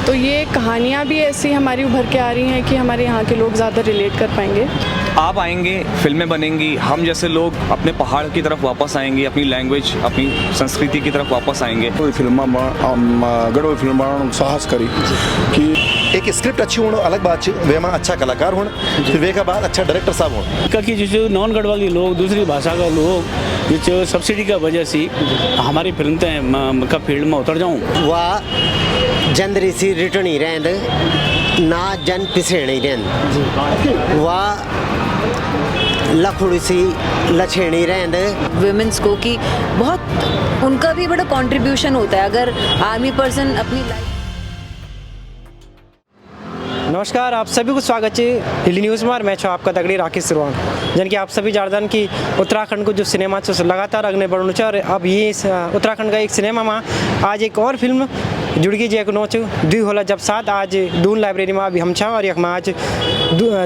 तो ये कहानियाँ भी ऐसी हमारी उभर के आ रही हैं कि हमारे यहाँ के लोग ज़्यादा रिलेट कर पाएंगे। आप आएंगे, फिल्में बनेंगी, हम जैसे लोग अपने पहाड़ की तरफ वापस आएंगे, अपनी लैंग्वेज, अपनी संस्कृति की तरफ वापस आएंगे। गढ़ो फिल्म बनाने साहस करी कि एक स्क्रिप्ट अच्छी होना अलग बात है, वे में अच्छा कलाकार होना, फिर वे का बाद अच्छा डायरेक्टर साहब होना। कि जो नॉन गढ़वाली लोग, दूसरी भाषा का लोग जो सब्सिडी का वजह से हमारी फिल्म का फील्ड में उतर जाऊँ वह जंदरी सी रिटर्नी रहंद ना जन पिसेणी रहंद वह लखुड़ी सी लछेणी रहंद विमेंस को कि बहुत उनका भी बड़ा कंट्रीब्यूशन होता है अगर आर्मी पर्सन अपनी लाइफ। नमस्कार, आप सभी को स्वागत है हिली न्यूज़ में। मैं छो आपका तगड़ी राकेश सिरवान। जन कि आप सभी जानते हैं कि उत्तराखंड को जो सिनेमा से लगातार अगने बढ़ने और अब ये उत्तराखंड का एक सिनेमा में आज एक और फिल्म जुड़ गई जो नोच दुई होला जब सात आज दून लाइब्रेरी में अभी हम छा और एक में आज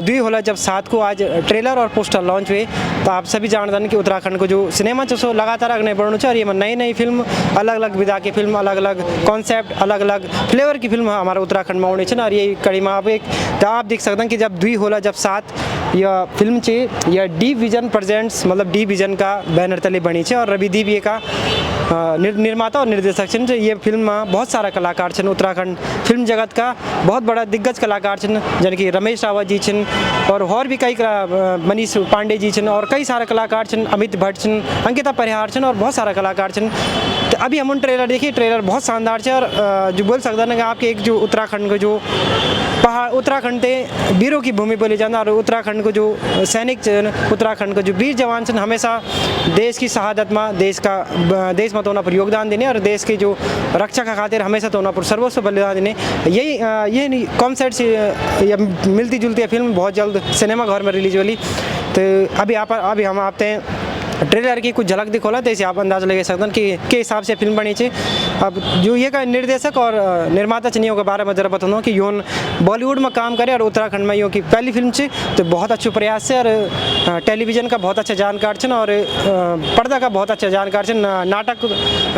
दुई होला जब सात को आज ट्रेलर और पोस्टर लॉन्च हुए। तो आप सभी जानते हैं कि उत्तराखंड को जो सिनेमा सो लगातार अगने बढ़ने और ये नई नई फिल्म, अलग अलग विधा की फिल्म, अलग अलग कॉन्सेप्ट, अलग अलग फ्लेवर की फिल्म हमारे उत्तराखंड में होनी चाहिए। और ये कड़ी में आप एक तो आप देख सकते हैं कि जब दुई होला जब सात यह फिल्म चे यह डी विजन प्रेजेंट्स मतलब डी विजन का बैनर तले बनी है और रविदीप ये का निर्माता और निर्देशक छन। ये फिल्म में बहुत सारा कलाकार छन, उत्तराखंड फिल्म जगत का बहुत बड़ा दिग्गज कलाकार छन, जन कि रमेश रावत जी छन और भी कई मनीष पांडे जी छन और कई सारे कलाकार छन, अमित भट्ट छन, अंकिता परिहार छन और बहुत सारा कलाकार छन। तो अभी हम ट्रेलर देखिए, ट्रेलर बहुत शानदार है और जो बोल सकता ना कि आपके एक जो उत्तराखंड को जो पहाड़ उत्तराखंड ते वीरों की भूमि बोली जाना और उत्तराखंड को जो सैनिक उत्तराखंड को जो वीर जवान छन हमेशा देश की शहादत में देश में तो पर योगदान देने और देश की जो रक्षा का खातिर हमेशा तो पर सर्वस्व बलिदान देने यही कॉन्सेप्ट से मिलती जुलती है फिल्म बहुत जल्द सिनेमा घर में रिलीज वाली। तो अभी हम आते हैं ट्रेलर की कुछ झलक दिखोला तो इसे आप अंदाज़ा लगा सकते हैं कि के हिसाब से फिल्म बनी है। अब जो ये का निर्देशक और निर्माता चनियों के बारे में जरा बताऊँ कि योन बॉलीवुड में काम करे और उत्तराखंड में यो की पहली फिल्म है तो बहुत अच्छे प्रयास से और टेलीविज़न का बहुत अच्छा जानकार छन और पर्दा का बहुत अच्छा जानकार छन, नाटक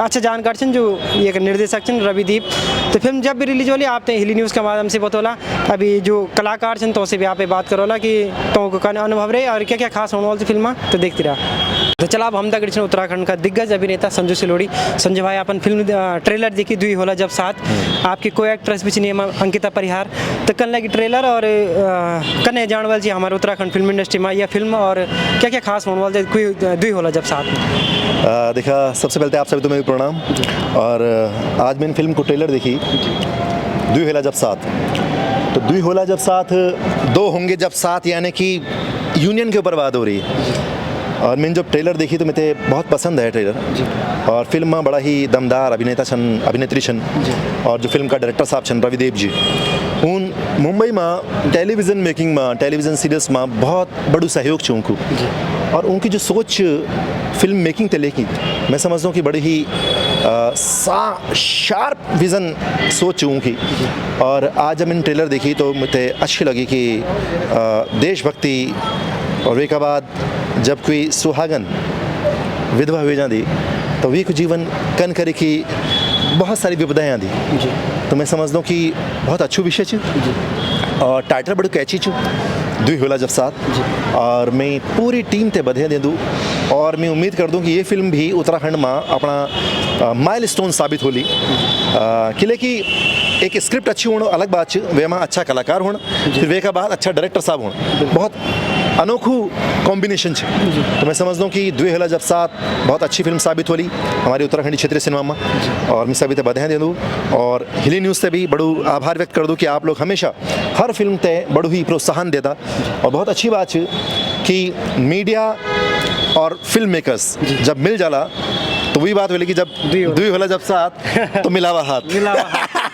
अच्छा जानकार छन जो ये निर्देशक छन रविदीप। तो फिल्म जब भी रिलीज होली आप हिली न्यूज़ के माध्यम से बतौला अभी जो कलाकार छन तो से भी आप बात करोला कि तो अनुभव रहे और क्या क्या खास होने वाली फिल्म तो देखती रहा। तो चला अब हम तक उत्तराखंड का दिग्गज अभिनेता संजू सिलोड़ी। संजय भाई अपन फिल्म ट्रेलर देखी दुई होला जब साथ आपकी कोई एक्ट्रेस भी चिनी अंकिता परिहार तो कल लगी ट्रेलर और कन्ने जान वाल जी हमारे उत्तराखंड फिल्म इंडस्ट्री में यह फिल्म और क्या क्या खास होने वाले कोई दुई होला जब साथ में। देखा सबसे पहले आप सभी तुम्हें प्रणाम और आज मैंने फिल्म को ट्रेलर देखी दुई होला जब साथ। तो दुई होला जब साथ दो होंगे जब साथ यानी कि यूनियन के ऊपर बात हो रही है और मैंने जब ट्रेलर देखी तो मुझे बहुत पसंद है ट्रेलर और फिल्म में बड़ा ही दमदार अभिनेत्री छन और जो फिल्म का डायरेक्टर साहब छन रविदेव जी उन मुंबई में टेलीविज़न मेकिंग में टेलीविज़न सीरीज में बहुत बड़ू सहयोग छे उनको और उनकी जो सोच फिल्म मेकिंग ते लेकी मैं समझता हूँ कि बड़ी ही शार्प विज़न सोच उनकी। और आज जब मैंने ट्रेलर देखी तो मुझे अच्छी लगी कि देशभक्ति और वे के बाद जब कोई सुहागन विधवा हुई जाती तो वे को जीवन कन करे कि बहुत सारी विपदाएँ आती तो मैं समझता हूँ कि बहुत अच्छो विषय है और टाइटल बड़ो कैची छू दुई होला जब साथ और मैं पूरी टीम ते बधाई दे दूँ और मैं उम्मीद कर दूँ कि ये फिल्म भी उत्तराखंड में अपना माइलस्टोन साबित होली कि एक स्क्रिप्ट अच्छी होना अलग बात है, वे में अच्छा कलाकार होना फिर वे का बाद अच्छा डायरेक्टर साहब होना बहुत अनोखू कॉम्बिनेशन है। तो मैं समझता हूँ कि दुई होला जब साथ बहुत अच्छी फिल्म साबित होली हमारी उत्तराखंडी क्षेत्रीय सिनेमा में और मैं सभी ते बधाई दे दूँ और हिली न्यूज़ से भी बड़ू आभार व्यक्त कर दूँ कि आप लोग हमेशा हर फिल्म ते बड़ू ही प्रोत्साहन देता और बहुत अच्छी बात है कि मीडिया और फिल्म मेकर्स जब मिल जाला तो वही बात बोले कि जब दुई होला जब साथ तो मिलावा हाथ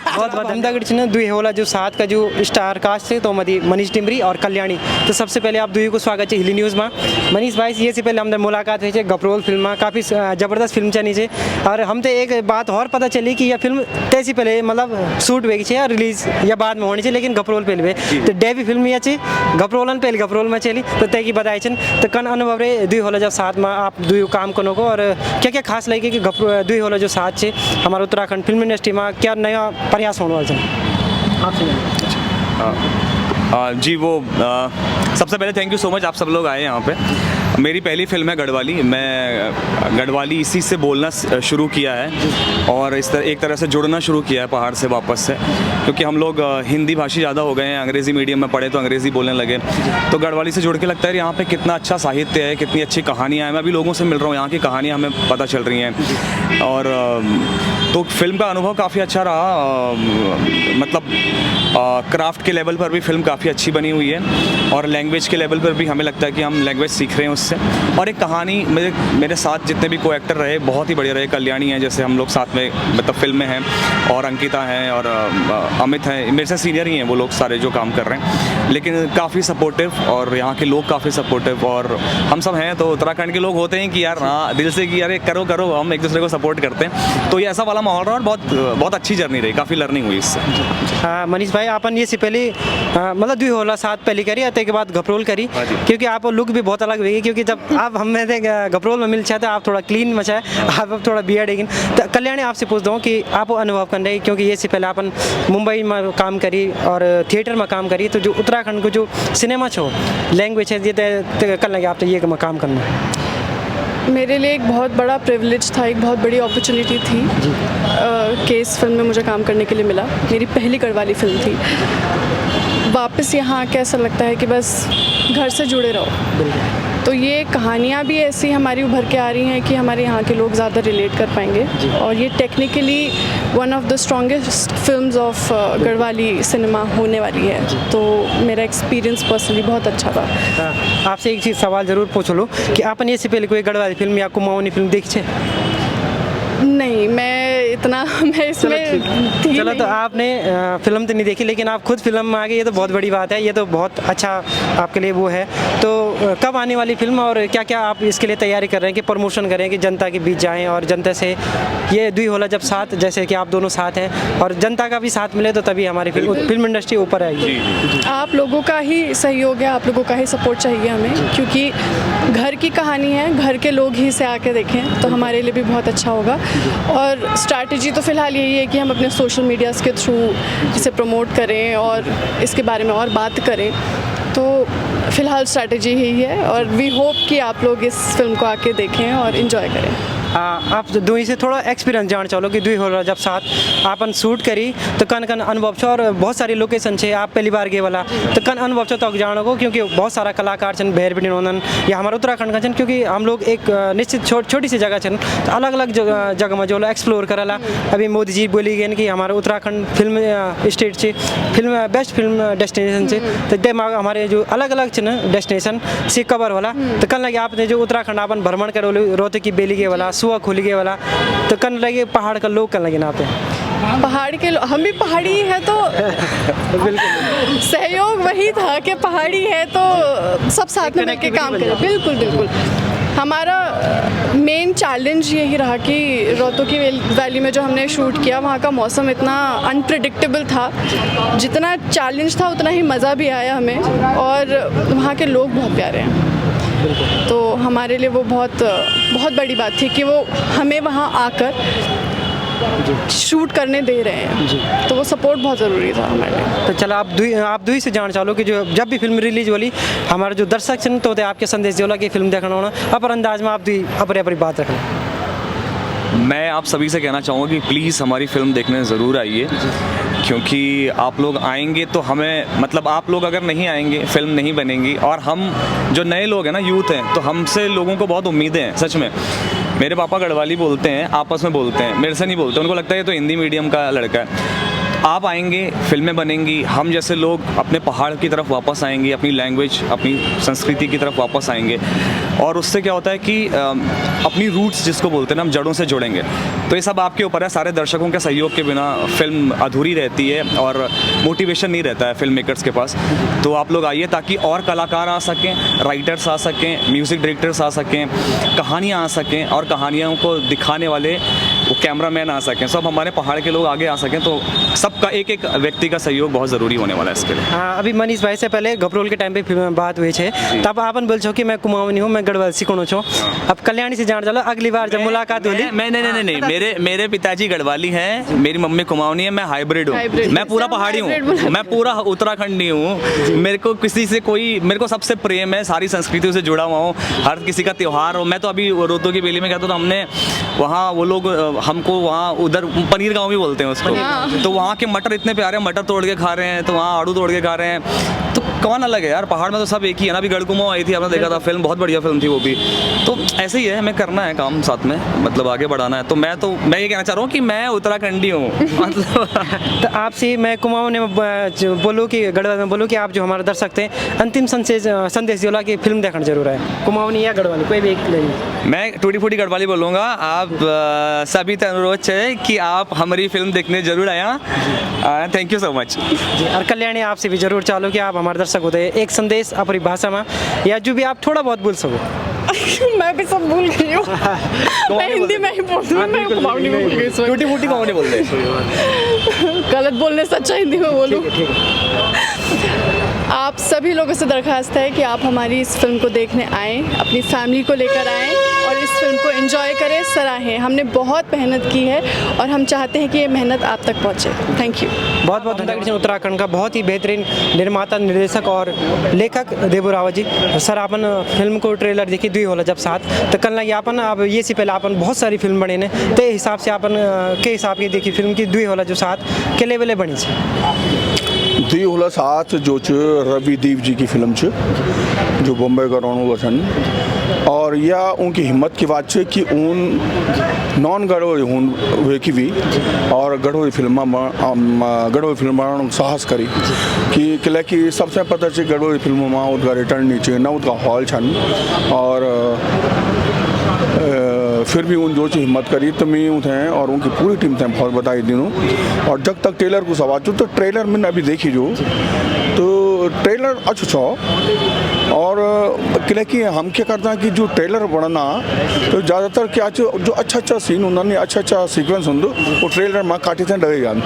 बहुत धमदागढ़ दुई होला जो साथ का जो स्टार कास्ट है तो मनीष टिमरी और कल्याणी। तो सबसे पहले आप दुई को स्वागत है हिली न्यूज़ में। मनीष भाई ये से पहले हमने मुलाकात हुई है गपरोल फिल्म में, काफ़ी ज़बरदस्त फिल्म चली है और हम तो एक बात और पता चली कि यह फिल्म तैसी पहले मतलब शूट हुई है रिलीज या बाद में होनी चाहिए लेकिन गपरोल पहले तो डेबी फिल्म ये चाहिए गपरोलन पहले गपरोल में चली तो तय की बताई तो कन अनुभव रहे दुई होला जब साथ में आप दुई काम करो को और क्या क्या खास लगे कि दुई होला जो साथ है हमारे उत्तराखंड फिल्म इंडस्ट्री में क्या नया प्रयास होने वाला है। आपसे जी वो सबसे पहले थैंक यू सो मच आप सब लोग आए यहाँ पे। मेरी पहली फिल्म है गढ़वाली। मैं गढ़वाली इसी से बोलना शुरू किया है और इस तरह एक तरह से जुड़ना शुरू किया है पहाड़ से वापस से, क्योंकि हम लोग हिंदी भाषी ज़्यादा हो गए हैं, अंग्रेज़ी मीडियम में पढ़े तो अंग्रेज़ी बोलने लगे, तो गढ़वाली से जुड़ के लगता है यहाँ पे कितना अच्छा साहित्य है, कितनी अच्छी कहानियाँ हैं। मैं अभी लोगों से मिल रहा हूँ, यहाँ की कहानियाँ हमें पता चल रही हैं और तो फिल्म का अनुभव काफ़ी अच्छा रहा। मतलब क्राफ्ट के लेवल पर भी फिल्म काफ़ी अच्छी बनी हुई है और लैंग्वेज के लेवल पर भी हमें लगता है कि हम लैंग्वेज सीख रहे हैं उससे। और एक कहानी मेरे साथ जितने भी को एक्टर रहे बहुत ही बढ़िया रहे। कल्याणी हैं जैसे हम लोग साथ में मतलब फिल्म में हैं, और अंकिता हैं और अमित हैं, मेरे से सीनियर ही हैं वो लोग सारे जो काम कर रहे हैं, लेकिन काफ़ी सपोर्टिव और यहाँ के लोग काफ़ी सपोर्टिव। और हम सब हैं तो उत्तराखंड के लोग होते हैं कि यार हाँ दिल से कि यार करो करो, हम एक दूसरे को सपोर्ट करते हैं, तो ये ऐसा वाला माहौल रहा और बहुत अच्छी जर्नी रही, काफ़ी लर्निंग हुई इससे। हाँ मनीष भाई, अपन ये से पहले मतलब 2 होला साथ पहले करी आते के बाद घपरोल करी, क्योंकि आप लुक भी बहुत अलग हुई, क्योंकि जब आप हमें घपरोल में मिल चाहते आप थोड़ा क्लीन मचा है, आप अब थोड़ा बियर्ड है। तो कल्याणी आपसे पूछ दूँ कि आप अनुभव कर रहे, क्योंकि ये से पहले अपन मुंबई में काम करी और थिएटर में काम करी, तो जो उत्तराखंड को जो सिनेमा छो लैंग्वेज है ये कर लगे आप तो ये काम करना मेरे लिए एक बहुत बड़ा प्रिविलेज था, एक बहुत बड़ी अपॉर्चुनिटी थी कि इस फिल्म में मुझे काम करने के लिए मिला। मेरी पहली गढ़वाली फिल्म थी। वापस यहाँ आके ऐसा लगता है कि बस घर से जुड़े रहो। तो ये कहानियाँ भी ऐसी हमारी उभर के आ रही हैं कि हमारे यहाँ के लोग ज़्यादा रिलेट कर पाएंगे, और ये technically one of the strongest films of Garhwali cinema होने वाली है। तो मेरा एक्सपीरियंस पर्सनली बहुत अच्छा था। आपसे एक चीज़ सवाल ज़रूर पूछ लो कि आपने ये से पहले कोई गढ़वाली फिल्म या कुमाऊनी फिल्म देखी है? नहीं, मैं इसमें थी चलो तो आपने फिल्म तो नहीं देखी, लेकिन आप खुद फिल्म में आ गए, ये तो बहुत बड़ी बात है, ये तो बहुत अच्छा आपके लिए वो है। तो कब आने वाली फिल्म और क्या क्या आप इसके लिए तैयारी कर रहे हैं कि प्रमोशन करें कि जनता के बीच जाएं और जनता से ये 2 होला जब साथ, जैसे कि आप दोनों साथ हैं और जनता का भी साथ मिले तो तभी हमारी फिल्म इंडस्ट्री ऊपर आएगी। आप लोगों का ही सहयोग है, आप लोगों का ही सपोर्ट चाहिए हमें, क्योंकि घर की कहानी है, घर के लोग ही इसे आके देखें तो हमारे लिए भी बहुत अच्छा होगा। और स्ट्रैटेजी तो फ़िलहाल यही है कि हम अपने सोशल मीडियाज़ के थ्रू इसे प्रमोट करें और इसके बारे में और बात करें। तो फ़िलहाल स्ट्रैटेजी यही है और वी होप कि आप लोग इस फिल्म को आके देखें और इन्जॉय करें। आप दुई से थोड़ा एक्सपीरियंस जान चलो कि 2 होला जब साथ आपन शूट करी तो कन अनुभव छो और बहुत सारी लोकेशन छे, आप पहली बार गए वाला तो कन अनुभव छो तो जानो को, क्योंकि बहुत सारा कलाकार छन बहर बिटिन होनन या हमारा उत्तराखंड का छन, क्योंकि हम लोग एक निश्चित छोटी सी जगह छन तो अलग अलग जगह में जो एक्सप्लोर करला। अभी मोदी जी बोली गए कि हमारा उत्तराखंड फिल्म स्टेट से फिल्म बेस्ट फिल्म डेस्टिनेशन से, तो दिमाग हमारे जो अलग अलग छन डेस्टिनेशन से कवर वाला, तो कन लगे आपने जो उत्तराखंड अपन भ्रमण करो रोहतकी बेली गए वाला सुआ खुली गए वाला, तो कन लगे पहाड़ का लोग कन लगे ना पे पहाड़ के हम भी पहाड़ी है तो बिल्कुल सहयोग वही था कि पहाड़ी है तो सब साथ में मिलकर काम करें। बिल्कुल बिल्कुल हमारा मेन चैलेंज यही रहा कि रोहतकी वैली में जो हमने शूट किया वहाँ का मौसम इतना अनप्रेडिक्टेबल था, जितना चैलेंज था उतना ही मज़ा भी आया हमें, और वहाँ के लोग बहुत प्यारे हैं। तो हमारे लिए वो बहुत बड़ी बात थी कि वो हमें वहाँ आकर शूट करने दे रहे हैं, तो वो सपोर्ट बहुत ज़रूरी था हमारे लिए। तो चलो आप दुई से जान चालो कि जो जब भी फिल्म रिलीज होली हमारे जो दर्शक छन तो आपके संदेश दियोला कि फिल्म देखना होना अपर अंदाज में आप दुई अपनी बात रखना। मैं आप सभी से कहना चाहूँगा कि प्लीज़ हमारी फिल्म देखने ज़रूर आइए, क्योंकि आप लोग आएंगे तो हमें मतलब आप लोग अगर नहीं आएंगे फिल्म नहीं बनेगी, और हम जो नए लोग हैं ना यूथ हैं तो हमसे लोगों को बहुत उम्मीदें हैं सच में। मेरे पापा गढ़वाली बोलते हैं, आपस में बोलते हैं, मेरे से नहीं बोलते, उनको लगता है ये तो हिंदी मीडियम का लड़का है। आप आएंगे फिल्में बनेंगी, हम जैसे लोग अपने पहाड़ की तरफ वापस आएंगे, अपनी लैंग्वेज अपनी संस्कृति की तरफ वापस आएंगे, और उससे क्या होता है कि अपनी रूट्स जिसको बोलते हैं ना हम जड़ों से जुड़ेंगे। तो ये सब आपके ऊपर है, सारे दर्शकों के सहयोग के बिना फिल्म अधूरी रहती है और मोटिवेशन नहीं रहता है फिल्म मेकर्स के पास। तो आप लोग आइए ताकि और कलाकार आ सकें, राइटर्स आ सकें, म्यूज़िक डायरेक्टर्स आ सकें, कहानियाँ आ सकें, और कहानियों को दिखाने वाले वो कैमरामैन आ सकें, सब हमारे पहाड़ के लोग आगे आ सकें, तो सबका एक एक व्यक्ति का सहयोग बहुत ज़रूरी होने वाला है इसके लिए। हाँ, अभी मनीष भाई से पहले घपरोल के टाइम पे बात हुई है, तब आपन बोल छो कि मैं कुमाऊनी हूँ, मैं गढ़वाल सिकुणो छो। अब कल्याणी से जान चलो, अगली बार जब मुलाकात होली। मैं नहीं, मेरे पिताजी गढ़वाली हैं, मेरी मम्मी कुमाऊनी है, मैं हाइब्रिड हूँ, मैं पूरा पहाड़ी हूँ, मैं पूरा उत्तराखंडी हूँ। मेरे को किसी से मेरे को सबसे प्रेम है, सारी संस्कृतियों से जुड़ा हुआ हूँ, हर किसी का त्यौहार हो। मैं तो अभी रोहतो की बेली में गया तो हमने वहाँ वो लोग हमको वहाँ उधर पनीर गाँव भी बोलते हैं उसको, तो वहाँ के मटर इतने प्यारे, मटर तोड़ के खा रहे हैं, तो वहाँ आड़ू तोड़ के खा रहे हैं, तो कौन अलग है यार, पहाड़ में तो सब एक ही है ना। अभी गढ़कुमाऊं आई थी, आपने देखा था फिल्म, बहुत बढ़िया फिल्म थी वो भी। तो ऐसे ही है, हमें करना है काम साथ में, मतलब आगे बढ़ाना है। तो मैं ये कहना चाह रहा हूँ कि मैं उत्तराखंडी हूँ मतलब। तो आपसे मैं कुमाऊं ने बोलूँ कि गढ़वाल में बोलूँ कि आप जो हमारे दर्शक थे, अंतिम संदेश दिला कि फिल्म देखना जरूर है, कुमाऊनी या गढ़वाली कोई भी एक नहीं। मैं टूटी फूटी गढ़वाली बोलूँगा। आप सभी से अनुरोध है कि आप हमारी फिल्म देखने जरूर आया। Thank you so much. और कल्याणी आपसे भी जरूर चालू कि आप हमारे दर्शक होते हैं, एक संदेश अपनी भाषा में या जो भी आप थोड़ा बहुत बोल सको। मैं भी सब भूल गई हूँ। मैं हिंदी में ही बोल दूँ, मैं कुमाऊनी में भूल गई। टूटी फूटी कुमाऊनी बोल रहे, गलत बोलने से अच्छा हिंदी में बोलूँ। आप सभी लोगों से दरख्वास्त है कि आप हमारी इस फिल्म को देखने आएँ, अपनी फैमिली को लेकर आएँ और इस फिल्म को एंजॉय करें, सराहें। हमने बहुत मेहनत की है और हम चाहते हैं कि ये मेहनत आप तक पहुँचे। Thank you. बहुत बहुत धन्यवाद। उत्तराखंड का बहुत ही बेहतरीन निर्माता, निर्देशक और लेखक देबू रावत जी। सर, अपन फिल्म को ट्रेलर देखी दुई होला जब साथ, तो कल लगे अपन अब ये से पहले अपन बहुत सारी फिल्म बने ने, तो हिसाब से अपन के हिसाब की देखी फिल्म की दुई होला जो साथ के लेवले बनी दुई होला साथ जो रवि दीप जी की फिल्म जो बम्बई का रहने वन, और या उनकी हिम्मत की बात है कि उन नॉन गढ़वाली हुए की भी और गढ़वाली फिल्म बनाने साहस करी कि सबसे पता है गढ़वाली फिल्म में उसका रिटर्न नीचे न उसका हॉल छन, और फिर भी उन जो हिम्मत करी तो मैं उठे और उनकी पूरी टीम थे बहुत बधाई दी। और जब तक ट्रेलर को सवाल तो ट्रेलर मैंने अभी देखी जो, तो ट्रेलर अच्छा और कि हम क्या करते हैं कि जो ट्रेलर बनना तो ज़्यादातर क्या जो अच्छा सीन होंगे, अच्छा सीक्वेंस होंगे वो ट्रेलर में काटी थे डरे जान,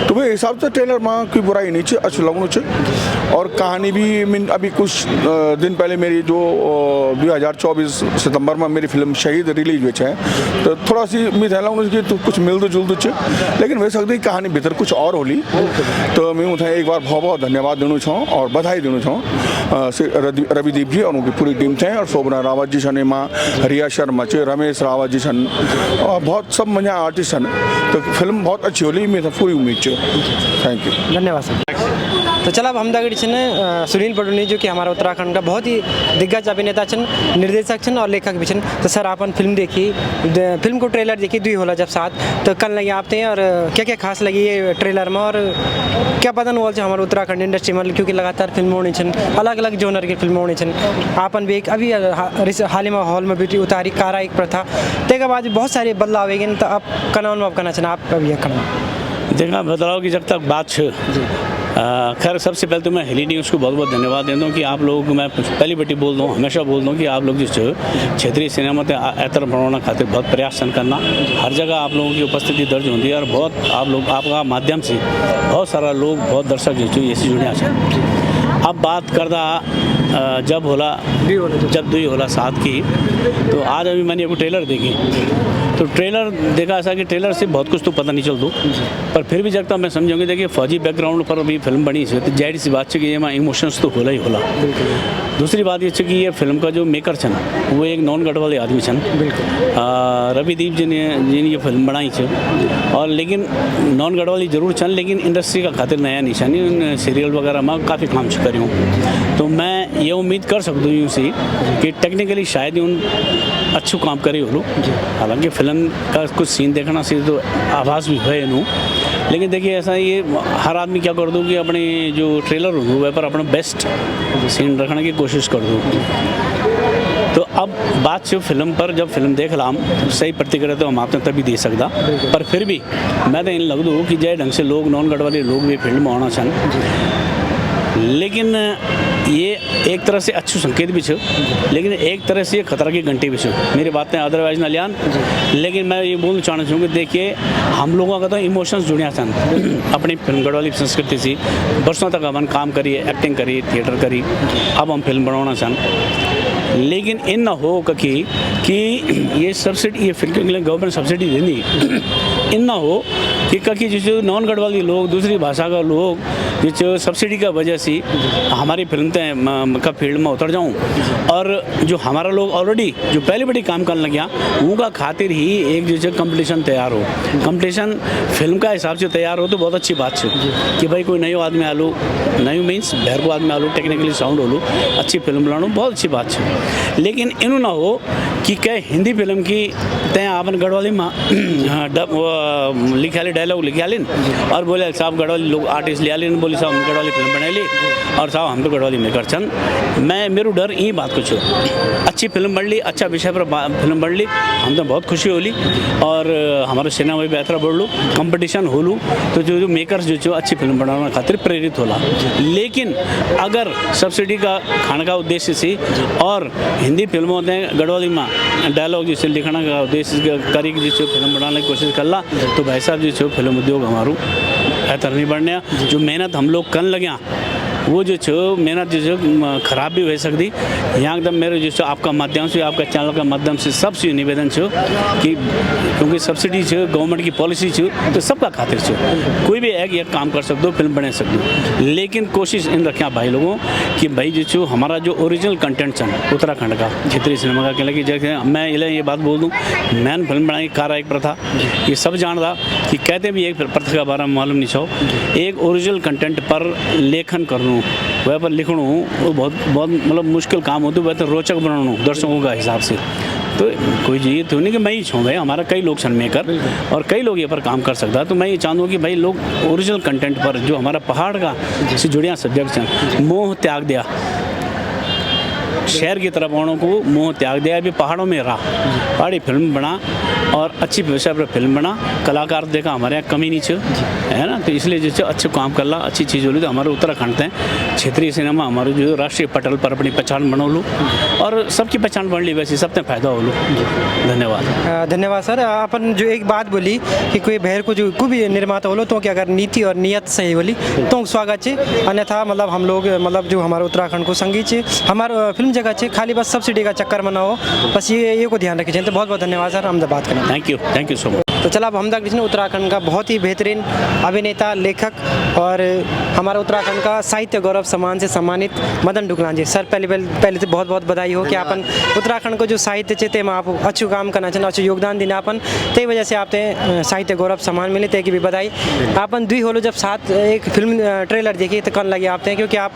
तो वही हिसाब से ट्रेलर में कोई बुराई नहीं है, अच्छा लगना चाहिए। और कहानी भी अभी कुछ दिन पहले मेरी जो 2024 सितंबर में मेरी फिल्म शहीद रिलीज हुई है, तो थोड़ा सी मैं लगना कि तो कुछ मिलते जुलते, लेकिन वही सकती कहानी भीतर कुछ और होली। तो मैं उन्हें एक बार बहुत बहुत धन्यवाद देना चाहूँ और बधाई देना चाहूँ रविदीप जी और उनकी पूरी टीम थे, और शोभना रावत जी छन, माँ रिया शर्मा चे, रमेश रावत जी छन, और बहुत सब मजा आर्टिस्ट छन। तो फिल्म बहुत अच्छी होली, मैं पूरी उम्मीद है। थैंक यू, धन्यवाद सर। तो चलो अब हम दगड़ी छन सुनील पडुनी जो कि हमारा उत्तराखंड का बहुत ही दिग्गज अभिनेता छन, निर्देशक छन और लेखक भी छन। तो सर अपन फिल्म देखी, फिल्म को ट्रेलर देखी दुई होला जब साथ, तो कल लगी आप थे और क्या क्या खास लगी ये ट्रेलर में, और क्या पता नहीं बोल हमारे उत्तराखंड इंडस्ट्री में, क्योंकि लगातार फिल्म होनी छन, अलग अलग जोनर की फिल्म होनी छन। आपन भी एक अभी हाल ही में हॉल में भी उतारी कारा एक प्रथा, तेके बाद बहुत सारे बदलाव आएंगे, तो आप कनाउन में करना चाहिए आप अभी करना देखना बदलाव की जब तक बात खैर सबसे पहले तो मैं हिली न्यूज़ को बहुत बहुत धन्यवाद देता हूँ कि आप लोग, मैं पहली बेटी बोल दूँ, हमेशा बोल दूँ कि आप लोग जिस क्षेत्रीय सिनेमा ते ऐतर बनाने खातिर बहुत प्रयास करना, हर जगह आप लोगों की उपस्थिति दर्ज होती है, और बहुत आप लोग आपका माध्यम से बहुत सारा लोग, बहुत दर्शक जो ऐसे जुड़े हैं। अब बात करदा जब दुई होला साथ की, तो आज अभी मैंने एक ट्रेलर देखी, तो ट्रेलर देखा ऐसा कि ट्रेलर से बहुत कुछ तो पता नहीं चल दो, पर फिर भी जब तक मैं समझूंगी, देखिए फौजी बैकग्राउंड पर अभी फिल्म बनी है, तो जाहिर सी बात है कि ये में इमोशंस तो होला ही होला। दूसरी बात ये कि ये फिल्म का जो मेकर छन वो एक नॉन गढ़वाली आदमी छन, रविदीप जी ने ये फिल्म बनाई है, और लेकिन नॉन गढ़वाली जरूर छन, लेकिन इंडस्ट्री का खातिर नया नहीं छन, सीरियल वगैरह में काफ़ी काम करूँ। तो मैं ये उम्मीद कर सकती हूँ सी कि टेक्निकली शायद ही उन अच्छू काम करे हो, हालांकि फिल्म का कुछ सीन देखना सी तो आभास भी है नू, लेकिन देखिए ऐसा ये हर आदमी क्या कर दूँ कि अपने जो ट्रेलर हो वह पर अपना बेस्ट सीन रखने की कोशिश कर दूँ। तो अब बात सिर्फ फिल्म पर, जब फिल्म देख लाम सही प्रतिक्रिया तो हम आपने तभी दे सकता, पर फिर भी मैं तो इन लग दूँ कि जय ढंग से लोग नॉन गढ़वाली लोग भी फील्ड में आना चाहन, लेकिन ये एक तरह से अच्छो संकेत भी छो, लेकिन एक तरह से ये खतरा की घंटी भी छो। मेरी बातें अदरवाइज ना लियान, लेकिन मैं ये बोलना चाहना चाहूँगा, देखिए हम लोगों का तो इमोशंस जुड़िया सन अपनी फिल्म गढ़वाली संस्कृति से। बरसों तक अपन काम करिए, एक्टिंग करिए, थिएटर करी, अब हम फिल्म बनाना सन। लेकिन इन ना हो कि ये सब्सिडी, ये फिल्म के लिए गवर्नमेंट सब्सिडी देनी, इन ना हो कि जो नॉन गढ़वाली लोग, दूसरी भाषा का लोग जो सब्सिडी का वजह से हमारी फिल्म का फील्ड में उतर जाऊं, और जो हमारा लोग ऑलरेडी जो पहले बड़ी काम करने लगे उनका खातिर ही एक जो कंपटीशन तैयार हो, कंपटीशन फिल्म का हिसाब से तैयार हो तो बहुत अच्छी बात है कि भाई कोई नयो आदमी आलू, नयो मीन्स बहर को आदमी आलू, टेक्निकली साउंड होलू, अच्छी फिल्म बनानो, बहुत अच्छी बात है। लेकिन इनू ना हो कि कई हिंदी फिल्म की तय आपन गढ़वाली में लिखा डायलॉग लिखा लिन और बोले साहब गढ़वाली लोग आर्टिस्ट लिया लिन, बोले साहब हम गढ़वाली फिल्म बना ली और साहब हम तो गढ़वाली मेकर चंद। मैं मेरू डर यही बात कुछ अच्छी फिल्म बन ली, अच्छा विषय पर फिल्म बन ली, हम तो बहुत खुशी होली और हमारे सिनेमा भी बेहतर बढ़ लू, कंपटीशन हो लू तो जो मेकर्स जो अच्छी फिल्म बनाने खातिर प्रेरित होला। लेकिन अगर सब्सिडी का खाने का उद्देश्य से और हिंदी फिल्मों में गढ़वाली में डायलॉग जिससे लिखना का उद्देश्य करी जिससे फिल्म बनाने की कोशिश कर ला तो भाई साहब जो फिल्म उद्योग हमारू बेहतर नहीं बढ़ने। जो मेहनत हम लोग कर लगे वो जो मेहनत जो खराब भी हो सकती। यहाँ एकदम मेरे जो आपका माध्यम से, आपका चैनल का माध्यम से सबसे निवेदन छो कि क्योंकि सब्सिडी छो गवर्नमेंट की पॉलिसी छो तो सबका खातिर छो, कोई भी एक काम कर सकते हो, फिल्म बना सकते हो। लेकिन कोशिश इन रखें भाई लोगों कि भाई जो हमारा जो ओरिजिनल कंटेंट छन उत्तराखंड का क्षेत्रीय सिनेमा का कहला कि जैसे मैं ये बात बोल दूँ, मैंने फिल्म बनाई कारा एक प्रथा, ये सब जान रहा कि कहते भी एक प्रथा के बारे में मालूम नहीं छो। एक ओरिजिनल कंटेंट पर लेखन करना, वह पर लिखणु वो बहुत मतलब मुश्किल काम होता है, वह तो रोचक बनाना दर्शकों का हिसाब से। तो कोई जी तो नहीं कि मैं ही छूँ भाई, हमारा कई लोग छन मेकर और कई लोग ये पर काम कर सकता है। तो मैं ये चाहूँगा कि भाई लोग ओरिजिनल कंटेंट पर जो हमारा पहाड़ का से जुड़िया सब्जेक्ट छन, मोह त्याग दिया, शहर की तरफ आने को मोह त्याग दिया, अभी पहाड़ों में रहा, पहाड़ी फिल्म बना और अच्छी विषय पर फिल्म बना, कलाकार देखा हमारे यहाँ कमी नहीं है ना। तो इसलिए जो अच्छे काम कर ला, अच्छी चीज़ हो ली तो हमारे उत्तराखंड हैं क्षेत्रीय सिनेमा हमारे जो राष्ट्रीय पटल पर अपनी पहचान बना लूँ और सबकी पहचान बन ली, वैसे सबसे फायदा हो लूँ। धन्यवाद। धन्यवाद सर। अपन जो एक बात बोली कि कोई बहर को जो कोई भी निर्माता हो तो कि अगर नीति और नियत सही बोली तो स्वागत है, अन्यथा मतलब हम लोग मतलब जो हमारे उत्तराखंड को संगीत है, हमारे फिल्म जगह है, खाली बस सब्सिडी का चक्कर में ना हो, बस ये को ध्यान रखिए। तो बहुत बहुत धन्यवाद सर, हम बात करें। Thank you so much. तो चला अब हम तक उत्तराखंड का बहुत ही बेहतरीन अभिनेता, लेखक और हमारा उत्तराखंड का साहित्य गौरव सम्मान से सम्मानित मदन डुगलान जी। सर पहले तो बहुत बहुत बधाई हो कि अपन उत्तराखंड को जो साहित्य चेते में आप अच्छू काम करना चाहिए, अच्छू योगदान देना अपन, ते वजह से आप साहित्य गौरव सम्मान मिले, ते की भी बधाई। अपन दुई होलो जब साथ एक फिल्म ट्रेलर देखिए तो कन लगे आप क्योंकि आप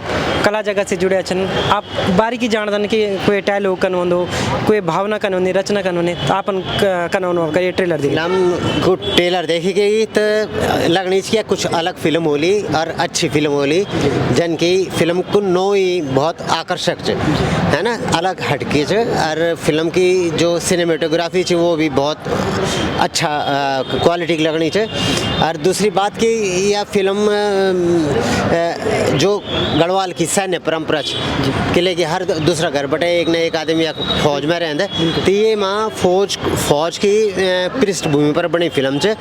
कला जगत से जुड़े अच्छन, आप बारीकी जानदन कि कोई डायलॉग कन हो, कोई भावना कन होने, रचना कन होने, अपन कन हो करिए ट्रेलर देखिए को ट्रेलर देखी गई तो लगनी चाहिए कुछ अलग फिल्म होली और अच्छी फिल्म होली, जन की फिल्म को नो ही बहुत आकर्षक है ना, अलग हटके और फिल्म की जो सिनेमेटोग्राफी है वो भी बहुत अच्छा क्वालिटी की लगनी चाहिए। और दूसरी बात कि यह फिल्म जो गढ़वाल की सैन्य परंपरा के लिए कि हर दूसरा घर बटे एक न एक आदमी फौज में रहते, तो ये माँ फौज की पृष्ठभूमि पर बनी फिल्म है,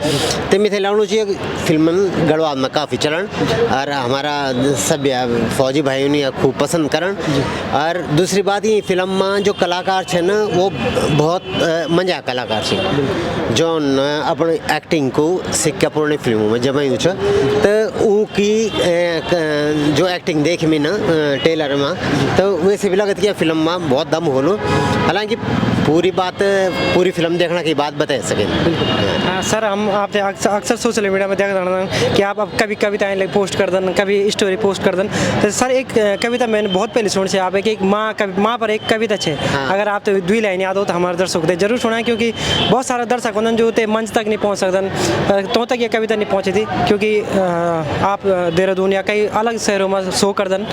तो मैं लगना चाहिए फिल्म गढ़वाल में काफ़ी चलन और हमारा सब फौजी भाइयों ने खूब पसंद करन। और दूसरी बात ये फिल्म में जो कलाकार है ना वो बहुत मजा कलाकार है जो अपनी एक्टिंग को सिक्का पुरानी फिल्मों में जमाई छ, तो उनकी जो एक्टिंग देख में ना ट्रेलर में तो वैसे भी लगता है फिल्म में बहुत दम हो लो। हालांकि पूरी फिल्म देखने की बात बता सकें। हाँ सर, हम आप अक्सर सोशल मीडिया में देख रहे कि आप अब कभी कविताएं पोस्ट कर दन, कभी स्टोरी पोस्ट कर दन। तो सर एक कविता मैंने बहुत पहले सुनी से आप एक माँ पर एक कविता है, अगर आप तो दुई लाइन याद हो तो हमारे दर्शक थे जरूर सुना, क्योंकि बहुत सारा दर्शक होने जो थे मंच तक नहीं पहुँच सकते, तो तक ये कविता नहीं पहुँची थी क्योंकि आप देहरादून या कई अलग शहरों में शो कर दन।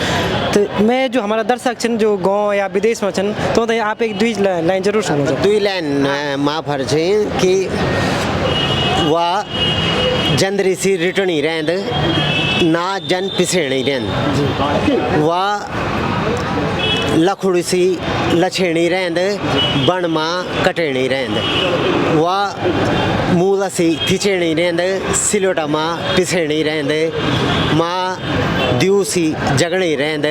तो मैं जो हमारा दर्शक छन जो गाँव या विदेश में छन तो आप एक दुई लाइन जरूर सुनो। दुई लाइन माँ भर कि वाह जंदरी सी रिटर्नी रहंद ना जन पिसेणी रहंद वाह लखुड़ी सी लछेणी रहंद बण मां कटेणी रहंद वाह मूला सी थिचेणी रहंद सिलोटा मां पिसेणी रहंद मां द्यू सी जगणी रहंद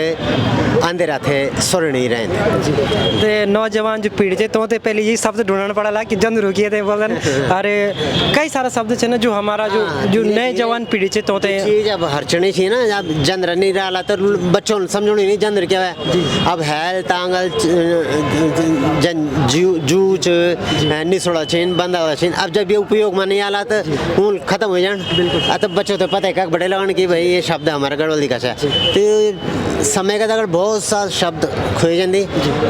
अंधेरा थे सुरणी रहंद। ते नौजवान जो पीढ़ी है तो पहले ये शब्द ढूंढना पड़ा कि जंद रुकिए थे बोलन अरे कई सारा शब्द है ना जो हमारा जो नए जवान पीढ़ी है तो चीज अब हरचनी थी ना जब जंद्र नहीं रहा तो बच्चों समझो नहीं जंद्र क्या है अब हैल तांगल जूच निसोड़ा चीन बंदा चीन अब जब ये उपयोग में नहीं आला तो उन खत्म हो जान अब बच्चों तो पता है क्या बड़े लगन कि भाई ये शब्द हमारा गढ़वाली का है तो समय का अगर बहुत सा शब्द खोए जाते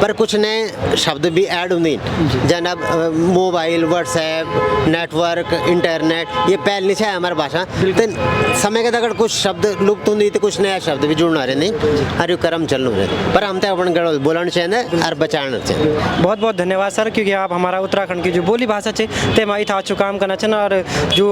पर कुछ नए शब्द भी ऐड होंगे जन अब मोबाइल व्हाट्सएप नेटवर्क इंटरनेट ये पहले से है हमारी भाषा तो समय के अगर कुछ शब्द लुप्त होंगे तो कुछ नया शब्द भी जुड़ना रहे अरे कर्म चलना रहे पर हम तो अपन गढ़वाली बोलना चाहिए और बचाना चाहिए। बहुत बहुत धन्यवाद सर क्योंकि आप हमारा उत्तराखंड की जो बोली भाषा है ते माई था अच्छु काम करना चाहिए और जो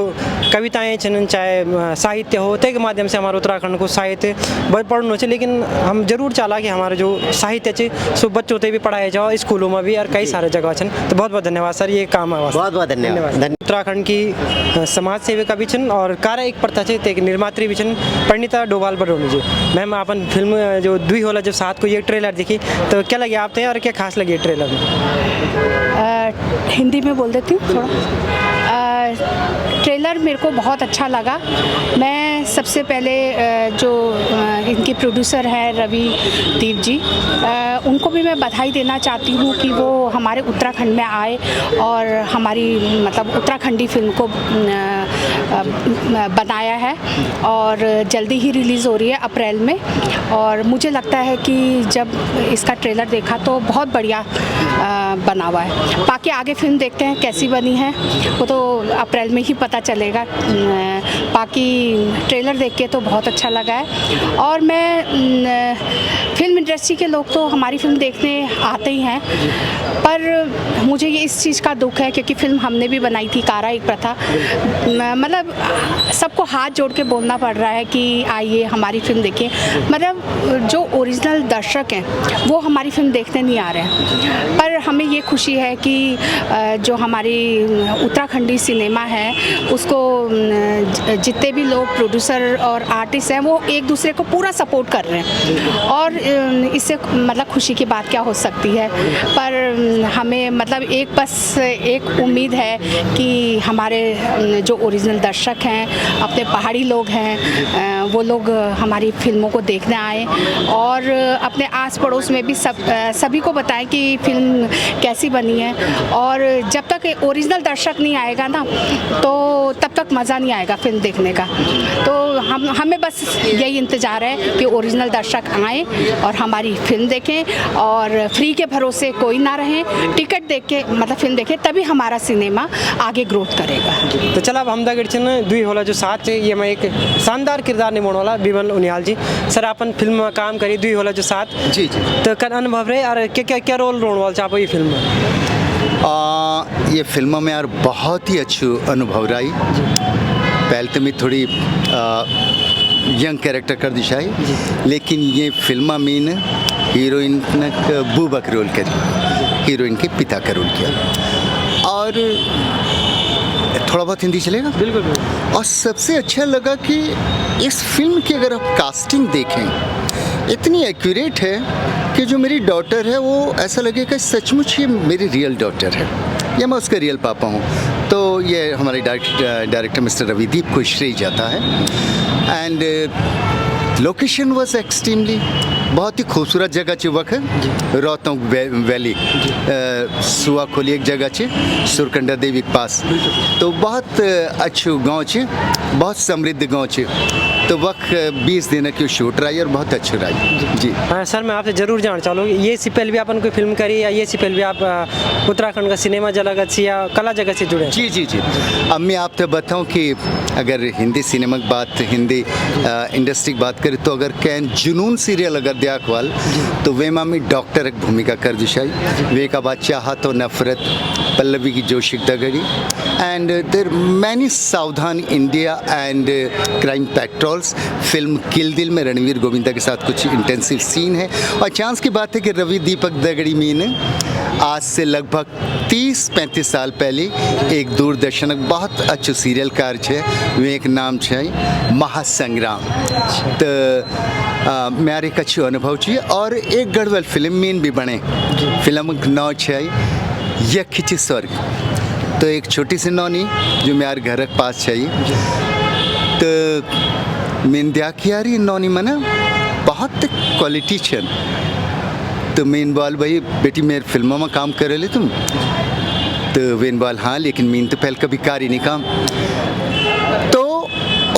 कविताएँ छन चाहे साहित्य हो ते के माध्यम से हमारे उत्तराखंड को साहित्य पढ़ना चाहिए लेकिन हम जरूर चाला कि हमारे जो साहित्य है सो बच्चों ते भी पढ़ाया जाओ स्कूलों में भी और कई सारे जगह छन तो बहुत बहुत धन्यवाद सर ये काम है बहुत बहुत धन्यवाद। उत्तराखंड की समाज सेविका भी छन और कार्य एक प्रथा है एक निर्मात्री भी छन परिणीता डोभाल बडोनी जी मैम अपन फिल्म जो दुई होला जब साथ को ये ट्रेलर देखी तो क्या लगे आप और क्या खास लगी ट्रेलर में? हिंदी में बोल देती हूँ थोड़ा। ट्रेलर मेरे को बहुत अच्छा लगा। मैं सबसे पहले जो इनके प्रोड्यूसर हैं रवि दीप जी उनको भी मैं बधाई देना चाहती हूँ कि वो हमारे उत्तराखंड में आए और हमारी मतलब उत्तराखंडी फिल्म को बनाया है और जल्दी ही रिलीज़ हो रही है अप्रैल में और मुझे लगता है कि जब इसका ट्रेलर देखा तो बहुत बढ़िया बना हुआ है। बाकी आगे फिल्म देखते हैं कैसी बनी है वो तो अप्रैल में ही पता चलेगा। बाकी ट्रेलर देख के तो बहुत अच्छा लगा है और मैं फिल्म इंडस्ट्री के लोग तो हमारी फिल्म देखने आते ही हैं पर मुझे ये इस चीज़ का दुख है क्योंकि फिल्म हमने भी बनाई थी कारा एक प्रथा मतलब सबको हाथ जोड़ के बोलना पड़ रहा है कि आइए हमारी फिल्म देखिए मतलब जो ओरिजिनल दर्शक हैं वो हमारी फिल्म देखने नहीं आ रहे हैं पर हमें ये खुशी है कि जो हमारी उत्तराखंडी सिनेमा है उसको जितने भी लोग प्रोड्यूसर और आर्टिस्ट हैं वो एक दूसरे को पूरा सपोर्ट कर रहे हैं और इससे मतलब खुशी की बात क्या हो सकती है पर हमें मतलब एक बस एक उम्मीद है कि हमारे जो ओरिजिनल दर्शक हैं अपने पहाड़ी लोग हैं वो लोग हमारी फिल्मों को देखने आए और अपने आस पड़ोस में भी सभी को बताएं कि फिल्म कैसी बनी है और जब तक ओरिजिनल दर्शक नहीं आएगा ना तो तब तक मज़ा नहीं आएगा फिल्म देखने का। तो हमें बस यही इंतज़ार है कि ओरिजिनल दर्शक आएँ और हमारी फिल्म देखें और फ्री के भरोसे कोई ना रहें टिकट देख के मतलब फिल्म देखें तभी हमारा सिनेमा आगे ग्रोथ करेगा। तो चला अब हमदागढ़ दुई होला जो साथ है ये मैं एक शानदार किरदार निभाने वाला बिमल उनियाल जी सर अपन फिल्म में काम करी दुई होला जो साथ जी जी तो कर अनुभव रहे और क्या क्या रोल रोने वाला चाहो ये फिल्म में? ये फिल्म में यार बहुत ही अच्छी अनुभव रही। पहले तो मैं थोड़ी यंग कैरेक्टर कर दिशाई लेकिन ये फिल्म में न हीरोइन बूबा का रोल करी हीरोइन के पिता का रोल किया और थोड़ा बहुत हिंदी चलेगा बिल्कुल। और सबसे अच्छा लगा कि इस फिल्म की अगर आप कास्टिंग देखें इतनी एक्यूरेट है कि जो मेरी डॉटर है वो ऐसा लगेगा सचमुच ये मेरी रियल डॉटर है या मैं उसका रियल पापा हूँ। तो ये हमारे डायरेक्टर मिस्टर रविदीप को श्रेय जाता है एंड लोकेशन वाज एक्सट्रीमली बहुत ही खूबसूरत जगह चे वक्त रोहतोंग वैली सुआ खोली एक जगह चे सुरकंडा देवी के पास तो बहुत अच्छू गांव चे बहुत समृद्ध गांव चे तो वक्त 20 दिन की शूट रही और बहुत अच्छी रही जी। हाँ सर मैं आपसे ज़रूर जानना चाहूँगी ये से पहले भी अपन कोई फिल्म करी या ये से पहले भी आप उत्तराखंड का सिनेमा जगत से या कला जगत से जुड़े? जी जी जी अब मैं आपको बताऊँ कि अगर हिंदी सिनेमा की बात हिंदी इंडस्ट्री की बात करें तो अगर कैन जुनून सीरियल अगर देखवाल तो वे मामी डॉक्टर एक भूमिका कर दिशाई वे का बाद चाहत और नफरत पल्लवी की जोशिक दगड़ी and there many Savdhaan India and crime patrol roles. Film kill Dil में रणवीर गोविंदा के साथ कुछ इंटेंसिव सीन है और चांस की बात है कि रवि दीपक दगड़ी मीन आज से लगभग 30-35 साल पहले एक दूरदर्शन बहुत अच्छो सीरियल कार है, वेक नाम है महासंग्राम। तो मेरे एक अच्छो अनुभव है और एक गढ़वाल फिल्म मीन भी बने। फिल्म का नाम है यख स्वर्ग। तो एक छोटी सी नौनी जो मेरे घर के पास है, तो मैंने देखी यार ये नौनी मना बहुत क्वालिटी छन। तो मैंने बोल भाई बेटी मेरे फिल्मों में काम करे ले तुम? तो मैंने बोल हाँ, लेकिन मैंने तो पहले कभी कार ही नहीं काम। तो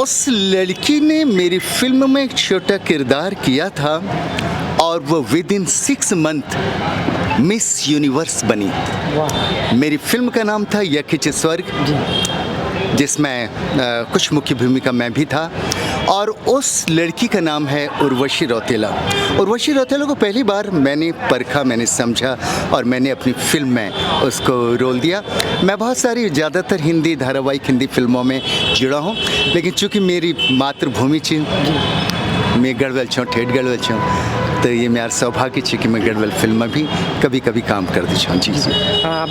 उस लड़की ने मेरी फिल्म में एक छोटा किरदार किया था और वो विदिन 6 मंथ मिस यूनिवर्स बनी। मेरी फिल्म का नाम था यखिच स्वर्ग, जिसमें कुछ मुख्य भूमिका मैं भी था और उस लड़की का नाम है उर्वशी रौतेला। उर्वशी रौतेला को पहली बार मैंने परखा, मैंने समझा और मैंने अपनी फिल्म में उसको रोल दिया। मैं बहुत सारी ज़्यादातर हिंदी धारावाहिक हिंदी फिल्मों में जुड़ा हूँ, लेकिन चूँकि मेरी मातृभूमि थी, मैं गढ़वाल छूँ, ठेठ गढ़वाल छूँ, तो ये मेरा सौभाग्य है कि मैं गढ़वाल फिल्म में भी कभी कभी काम कर दी छूँ। जी जी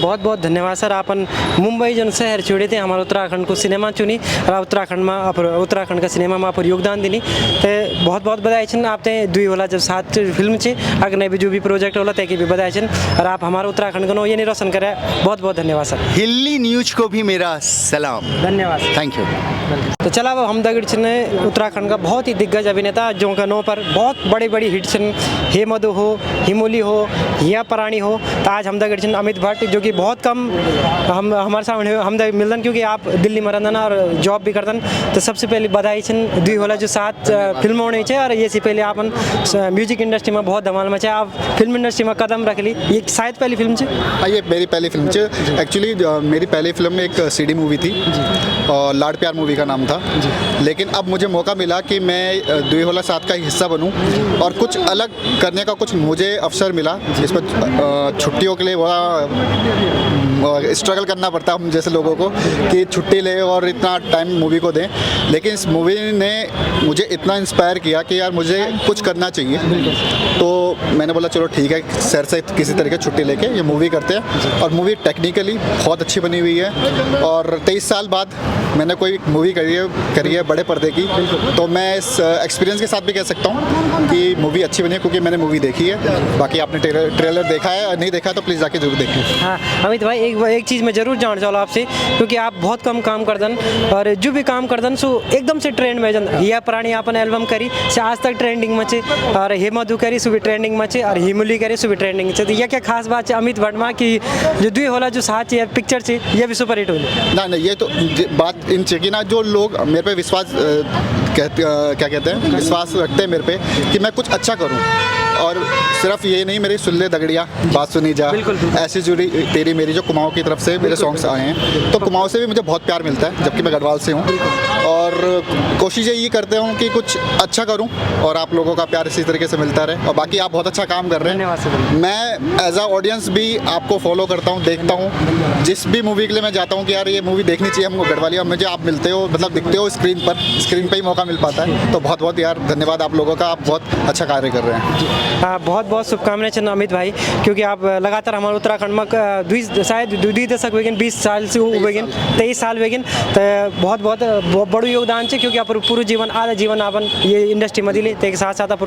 बहुत बहुत धन्यवाद सर। अपन मुंबई जन शहर छोड़े थे, हमारे उत्तराखंड को सिनेमा चुनी और उत्तराखंड का सिनेमा में आप योगदान दिनी, तो बहुत बहुत बधाई छन। आपने दुई होला जब 7 फिल्म छे, अगने भी जो भी प्रोजेक्ट होला तय की भी बधाई छन और आप हमारे उत्तराखंड को ये नहीं रोशन करे। बहुत बहुत धन्यवाद सर। हिल्ली न्यूज को भी मेरा सलाम, धन्यवाद, थैंक यू। तो चला अब हम दगड़ छन उत्तराखंड का बहुत ही दिग्गज अभिनेता जो का नो पर बहुत बड़ी बड़ी हिट छन, हे मधु हो, हिमोली हो या पराणी हो। तो आज हम दगड़ छन अमित भट्ट, जो कि बहुत कम हम हमारे सामने हम मिलन, क्योंकि आप दिल्ली में रहना और जॉब भी करतन। तो सबसे पहले बधाई छन दुई होला जो 7 फिल्म होने चाहिए और ये से पहले आपन म्यूजिक इंडस्ट्री में बहुत धमाल मचा, आप फिल्म इंडस्ट्री में कदम रख ली। ये शायद पहली फिल्म है? हाँ, ये मेरी पहली फिल्म है। एक्चुअली मेरी पहली फिल्म एक सीडी मूवी थी और लाड प्यार मूवी का नाम था, लेकिन अब मुझे मौका मिला कि मैं दुई होला 7 का हिस्सा बनूं और कुछ अलग करने का कुछ मुझे अवसर मिला। इसमें छुट्टियों के लिए बड़ा स्ट्रगल करना पड़ता है हम जैसे लोगों को कि छुट्टी ले और इतना टाइम मूवी को दें, लेकिन इस मूवी ने मुझे इतना इंस्पायर किया कि यार मुझे कुछ करना चाहिए। तो मैंने बोला चलो ठीक है, शहर से किसी तरीके छुट्टी लेके ये मूवी करते हैं। और मूवी टेक्निकली बहुत अच्छी बनी हुई है और 23 साल बाद मैंने कोई मूवी करी है बड़े पर्दे की, तो मैं इस एक्सपीरियंस के साथ भी कह सकता हूँ कि मूवी अच्छी बनी है, क्योंकि मैंने मूवी देखी है। बाकी आपने ट्रेलर देखा है, नहीं देखा तो प्लीज़ जाके जरूर देखें। हाँ अमित भाई, एक चीज़ मैं ज़रूर जानना चाहूँ आपसे, क्योंकि आप बहुत कम काम करदन और जो भी काम करदन सो एकदम से ट्रेंड में जन। हिया प्राणी अपन एल्बम करी से आज तक ट्रेंडिंग में छे और हे मधु करी सो भी ट्रेंडिंग में छे और हिमुली करी सो भी ट्रेंडिंग छे। तो यह क्या खास बात है अमित भट्ट में कि जो दुई होला जो 7 पिक्चर छे ये भी सुपर हिट हुई? ना ये तो बात इन चाहिए कि ना जो लोग मेरे पे विश्वास क्या कहते हैं, विश्वास रखते हैं मेरे पे कि मैं कुछ अच्छा करूं। और सिर्फ ये नहीं, मेरी सुल्ले दगड़िया, बात सुनी जा, ऐसी जुड़ी तेरी मेरी, जो कुमाऊं की तरफ से मेरे सॉन्ग्स आए हैं, तो कुमाऊं से भी मुझे बहुत प्यार मिलता है, जबकि मैं गढ़वाल से हूँ। और कोशिश यही करते हूँ कि कुछ अच्छा करूँ और आप लोगों का प्यार इसी तरीके से मिलता रहे। और बाकी आप बहुत अच्छा काम कर रहे हैं। मैं एज आ ऑडियंस भी आपको फॉलो करता हूँ, देखता हूँ। जिस भी मूवी के लिए मैं जाता हूँ कि यार ये मूवी देखनी चाहिए हमको गढ़वाली, और मुझे आप मिलते हो, मतलब दिखते हो स्क्रीन पर ही मौका मिल पाता है। तो बहुत बहुत यार धन्यवाद आप लोगों का, आप बहुत अच्छा कार्य कर रहे हैं। बहुत बहुत शुभकामनाएं छन अमित भाई, क्योंकि आप लगातार हमारे उत्तराखंड में शायद 2 दशक वेगिन, 20 साल से वेगिन, 23 साल वेगिन, तो बहुत बहुत बड़ो योगदान है। क्योंकि आप पूरा जीवन, आधा जीवन अपन ये इंडस्ट्री में दिली, तो एक साथ साथ आप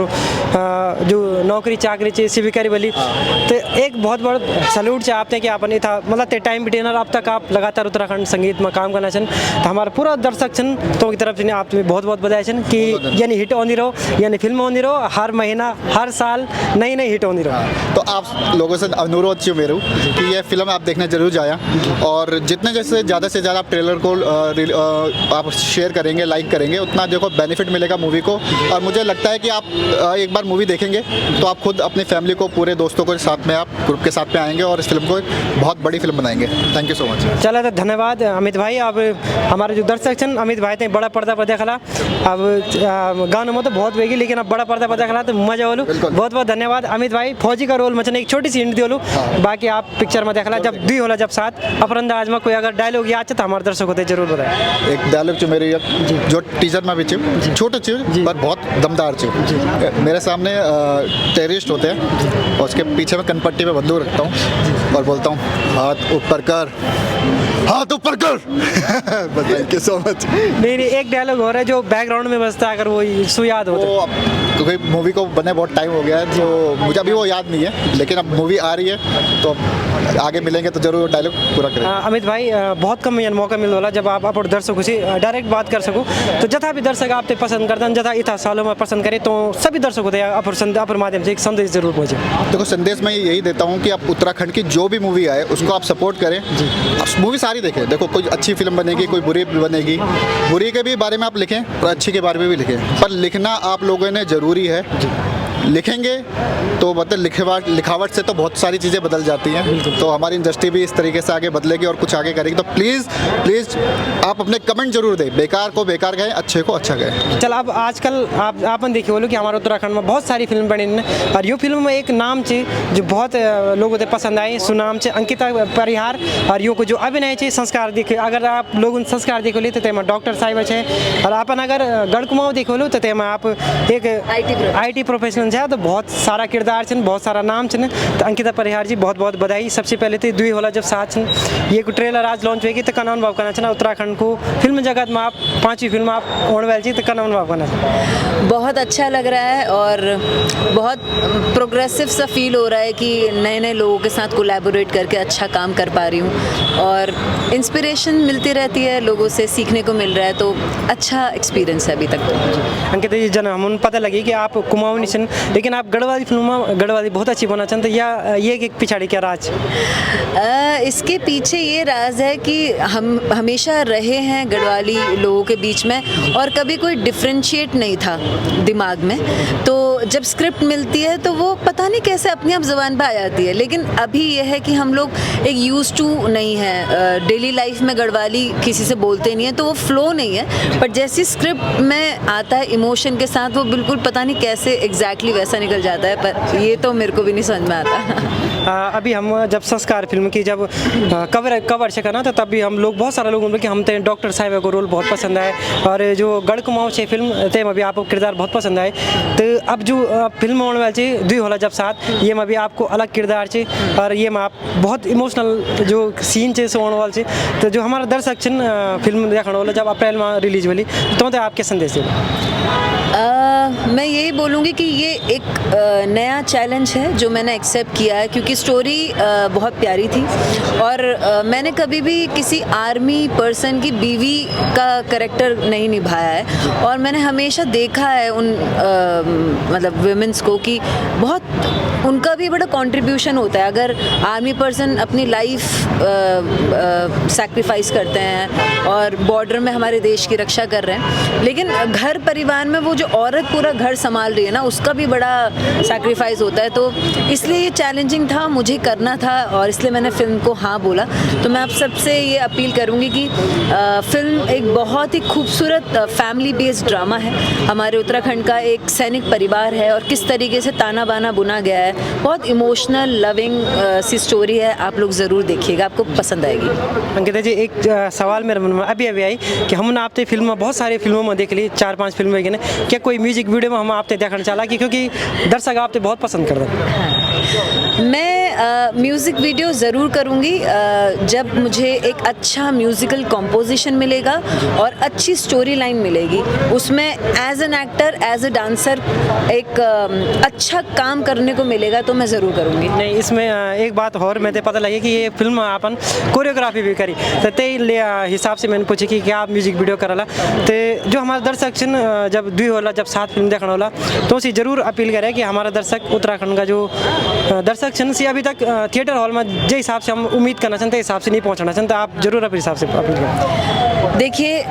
जो नौकरी चाकरी चे सिविकारी वाली, तो एक बहुत बड़ा सल्यूट है आपने कि आपने था मतलब टाइम भी देना। अब तक आप लगातार उत्तराखंड संगीत में काम करना छन, तो हमारा पूरा दर्शक छन तो की तरफ से आप बहुत बहुत बधाई छन कि यानी हिट होनी रहो, यानी फिल्म होनी रहो, हर महीना हर साल नई हिट होनी रहो। तो आप लोगों से अनुरोध है मेरू कि ये फिल्म आप देखने जरूर जाया, और जितने जैसे ज़्यादा से ज़्यादा आप ट्रेलर को आप शेयर करेंगे, लाइक करेंगे, उतना देखो बेनिफिट मिलेगा मूवी को। और मुझे लगता है कि आप एक बार मूवी देखेंगे तो आप खुद अपनी फैमिली को, पूरे दोस्तों को साथ में, आप ग्रुप के साथ में आएंगे और इस फिल्म को एक बहुत बड़ी फिल्म बनाएंगे। Thank you so much. चलो तो धन्यवाद अमित भाई। अब हमारे जो दर्शक छन अमित भाई थे बड़ा पर्दा पर देखला, अब गानों में तो बहुत वेगी, लेकिन अब बड़ा पर्दा पर देखला तो मजा बोलू। बहुत बहुत धन्यवाद अमित भाई। फौजी का रोल मचने एक छोटी सी हिंट दियोलू, बाकी आप पिक्चर में देखला जब 2 होला जब 7 अपरंदाज में कोई अगर डायलॉग याद है तो हमारे दर्शकों को जरूर बताएं। एक डायलॉग जो मेरी एक जो टीजर में भी चे छोटे चे पर बहुत दमदार चे। मेरे सामने टेररिस्ट होते हैं और उसके पीछे में कनपट्टी पे बंदूक रखता हूँ और बोलता हूँ हाथ ऊपर कर, हाथ ऊपर कर। Thank you so much. नहीं, एक डायलॉग हो रहा है जो बैकग्राउंड में बजता है, अगर वो इसको याद हो तो। क्योंकि मूवी को बने बहुत टाइम हो गया है तो मुझे अभी वो याद नहीं है, लेकिन अब मूवी आ रही है तो आगे मिलेंगे तो जरूर डायलॉग पूरा करेंगे। अमित भाई, बहुत कम मौका मिल वाला जब आप और दर्शकों से डायरेक्ट बात कर सको, तो जथा भी दर्शक आपते पसंद करते हैं, जथा इतना सालों में पसंद करे, तो सभी दर्शकों को अपर माध्यम से एक संदेश जरूर पहुँचे। देखो, संदेश मैं यही देता हूँ कि आप उत्तराखंड की जो भी मूवी आए उसको आप सपोर्ट करें। मूवी सारी देखें। देखो, कोई अच्छी फिल्म बनेगी, कोई बुरी बनेगी, बुरी के भी बारे में आप लिखें और अच्छी के बारे में भी लिखें, पर लिखना आप लोगों ने ज़रूरी है। लिखेंगे तो मतलब लिखावट से तो बहुत सारी चीज़ें बदल जाती हैं, तो हमारी इंडस्ट्री भी इस तरीके से आगे बदलेगी और कुछ आगे करेगी। तो प्लीज़ आप अपने कमेंट जरूर दें, बेकार को बेकार कहें, अच्छे को अच्छा कहें। चल, अब आजकल आपन देखिए बोलो कि हमारे उत्तराखंड में बहुत सारी फिल्म बनी हैं और ये फिल्म में एक नाम चे जो बहुत लोगों को पसंद आए, सुनाम चे अंकिता परिहार, और यो को जो अभिनय चे संस्कार देखे, अगर आप लोग उन संस्कार देखो ले तो डॉक्टर साहिब है, और अपन अगर गढ़कुमाओं देखो लो तो आप एक IT प्रोफेशनल है, तो बहुत सारा किरदार छन, बहुत सारा नाम छन। तो अंकिता परिहार जी बहुत बहुत बधाई। सबसे पहले तो दुई होला जब साथ छन, ये को ट्रेलर आज लॉन्च होगी तो कना अनुभव करना चाहिए उत्तराखंड को फिल्म जगत में, आप 5वीं फिल्म आप होने वाली जी, तो कना अनुभव करना चाहिए। बहुत अच्छा लग रहा है और बहुत प्रोग्रेसिव सा फील हो रहा है कि नए नए लोगों के साथ कोलैबोरेट करके अच्छा काम कर पा रही हूँ और इंस्पिरेशन मिलती रहती है, लोगों से सीखने को मिल रहा है, तो अच्छा एक्सपीरियंस है अभी तक। अंकिता जी, जन हम पता लगी कि आप कुमाऊनी छन, लेकिन आप गढ़वाली फिल्म गढ़वाली बहुत अच्छी बना चाहते, या ये कि पिछाड़ी क्या राज? इसके पीछे ये राज है कि हम हमेशा रहे हैं गढ़वाली लोगों के बीच में और कभी कोई डिफ्रेंशिएट नहीं था दिमाग में, तो जब स्क्रिप्ट मिलती है तो वो पता नहीं कैसे अपनी आप ज़बान पे आ जाती है। लेकिन अभी यह है कि हम लोग एक यूज्ड टू नहीं है, डेली लाइफ में गढ़वाली किसी से बोलते नहीं है, तो वो फ्लो नहीं है, पर जैसी स्क्रिप्ट में आता है इमोशन के साथ वो बिल्कुल पता नहीं कैसे एग्जैक्टली वैसा निकल जाता है, पर ये तो मेरे को भी नहीं समझ में आता। अभी हम जब संस्कार फिल्म की जब कवर से करना था, तब भी हम लोग बहुत सारे लोग कि हम डॉक्टर साहिब को रोल बहुत पसंद आए, और जो गढ़कुमाऊं से फिल्म थे में भी आपको किरदार बहुत पसंद आए। तो अब जो फिल्म होने वाली थी दुई होला जब साथ, ये में भी आपको अलग किरदार चे और ये में आप बहुत इमोशनल जो सीन चे होने वाले थे, तो जो हमारा दर्शक छन फिल्म देखने वाला जब अप्रैल में रिलीज वाली, तो आपके संदेश दे? मैं यही बोलूँगी कि ये एक नया चैलेंज है जो मैंने एक्सेप्ट किया है, क्योंकि स्टोरी बहुत प्यारी थी और मैंने कभी भी किसी आर्मी पर्सन की बीवी का कैरेक्टर नहीं निभाया है, और मैंने हमेशा देखा है उन मतलब विमेंस को कि बहुत उनका भी बड़ा कंट्रीब्यूशन होता है। अगर आर्मी पर्सन अपनी लाइफ सैक्रिफाइस करते हैं और बॉर्डर में हमारे देश की रक्षा कर रहे हैं, लेकिन घर परिवार में वो जो औरत पूरा घर संभाल रही है ना, उसका भी बड़ा सैक्रिफाइस होता है। तो इसलिए ये चैलेंजिंग था, मुझे करना था, और इसलिए मैंने फ़िल्म को हाँ बोला। तो मैं आप सबसे ये अपील करूँगी कि फ़िल्म एक बहुत ही खूबसूरत फैमिली बेस्ड ड्रामा है, हमारे उत्तराखंड का एक सैनिक परिवार है और किस तरीके से ताना बाना बुना गया है। बहुत इमोशनल लविंग सी स्टोरी है, आप लोग ज़रूर देखिएगा, आपको पसंद आएगी। अंकिता जी, एक सवाल मेरे मन में अभी आई कि हम आपने फिल्म में बहुत सारी फिल्मों में देख ली, 4-5 फिल्में की, क्या कोई म्यूजिक वीडियो में हम आपने देखना चाहा कि क्योंकि दर्शक आपने बहुत पसंद करते हैं? मैं म्यूज़िक वीडियो ज़रूर करूँगी जब मुझे एक अच्छा म्यूज़िकल कॉम्पोजिशन मिलेगा और अच्छी स्टोरी लाइन मिलेगी, उसमें as an actor as a dancer एक अच्छा काम करने को मिलेगा, तो मैं ज़रूर करूँगी। नहीं, इसमें एक बात और मैं पता लगे कि ये फिल्म अपन कोरियोग्राफी भी करी, तो ते हिसाब से मैंने पूछी कि क्या आप म्यूजिक वीडियो कराला, तो जो हमारे दर्शक जब दुई होला जब साथ फिल्म देखना होला, तो उसी जरूर अपील करें कि हमारा दर्शक उत्तराखंड का जो दर्शक से अभी तक थिएटर हॉल में जिस हिसाब से हम उम्मीद करना चाहते हैं हिसाब से नहीं पहुंचना चाहते, आप जरूर अपने हिसाब से अपील करें। देखिए,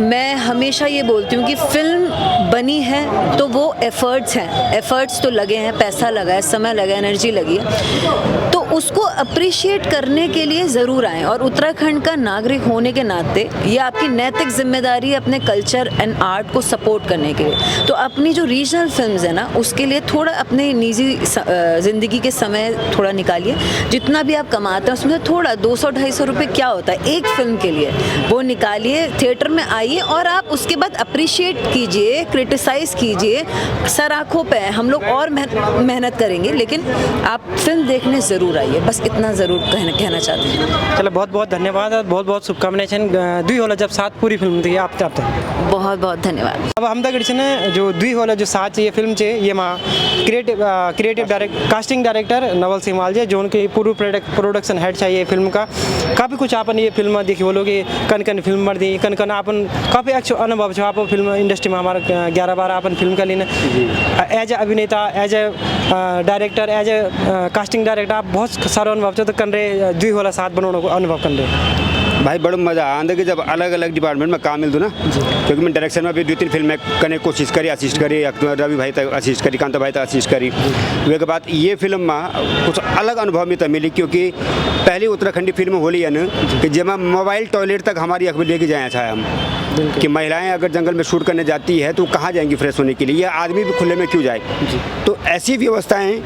मैं हमेशा ये बोलती हूँ कि फिल्म बनी है तो वो एफर्ट्स हैं, एफर्ट्स तो लगे हैं, पैसा लगा है, समय लगा है, एनर्जी लगी है, तो उसको अप्रिशिएट करने के लिए ज़रूर आएँ। और उत्तराखंड का नागरिक होने के नाते ये आपकी नैतिक जिम्मेदारी है अपने कल्चर एंड आर्ट को सपोर्ट करने के लिए। तो अपनी जो रीजनल फिल्म्स है ना, उसके लिए थोड़ा अपने निजी ज़िंदगी के समय थोड़ा निकालिए। जितना भी आप कमाते हैं उसमें थोड़ा 200-250 रुपये क्या होता है एक फ़िल्म के लिए, वो निकालिए, थिएटर में आइए और आप उसके बाद अप्रिशिएट कीजिए, क्रिटिसाइज़ कीजिए। सर आँखों पे हम लोग और मेहनत करेंगे, लेकिन आप फिल्म देखने ज़रूर आइए, बस इतना ज़रूर कहना चाहते हैं। चलो बहुत बहुत धन्यवाद और बहुत बहुत शुभकामनाएं। दुई होला जब साथ पूरी फिल्म थी आप तब बहुत बहुत धन्यवाद। अब हम तक जो दुई होला जो साथ ये फिल्म छे ये माँ creative casting director Naval Singh जे जो उनके पूर्व प्रोडक्शन हेड चाहिए फिल्म का। काफ़ी कुछ आपन ये फिल्म देखी बोलो कि कन फिल्म मर दी कन आपन काफ़ी अच्छो अनुभव छो आप फिल्म इंडस्ट्री में हमारा 11-12 अपन फिल्म का लेना एज ए अभिनेता, as a director, as a casting director आप बहुत सारा अनुभव छो। तो कन रहे दुई होला साथ बनाने को अनुभव कर रहे भाई बड़ा मज़ा आंदा कि जब अलग अलग डिपार्टमेंट में काम मिलता ना, क्योंकि मैं डायरेक्शन में भी 2-3 फिल्में करने की कोशिश करी, असिस्ट करी, रवि भाई तक असिस्ट करी, कांता भाई तक असिस्ट करी। वे के बाद ये फिल्म में कुछ अलग अनुभव में मिली, क्योंकि पहली उत्तराखंडी फिल्म होली है ना कि जब मोबाइल टॉयलेट तक हमारी अख में लेके जाए अच्छा हम कि महिलाएं अगर जंगल में शूट करने जाती है तो कहाँ जाएंगी फ्रेश होने के लिए, या आदमी भी खुले में क्यों जाए। तो ऐसी व्यवस्थाएं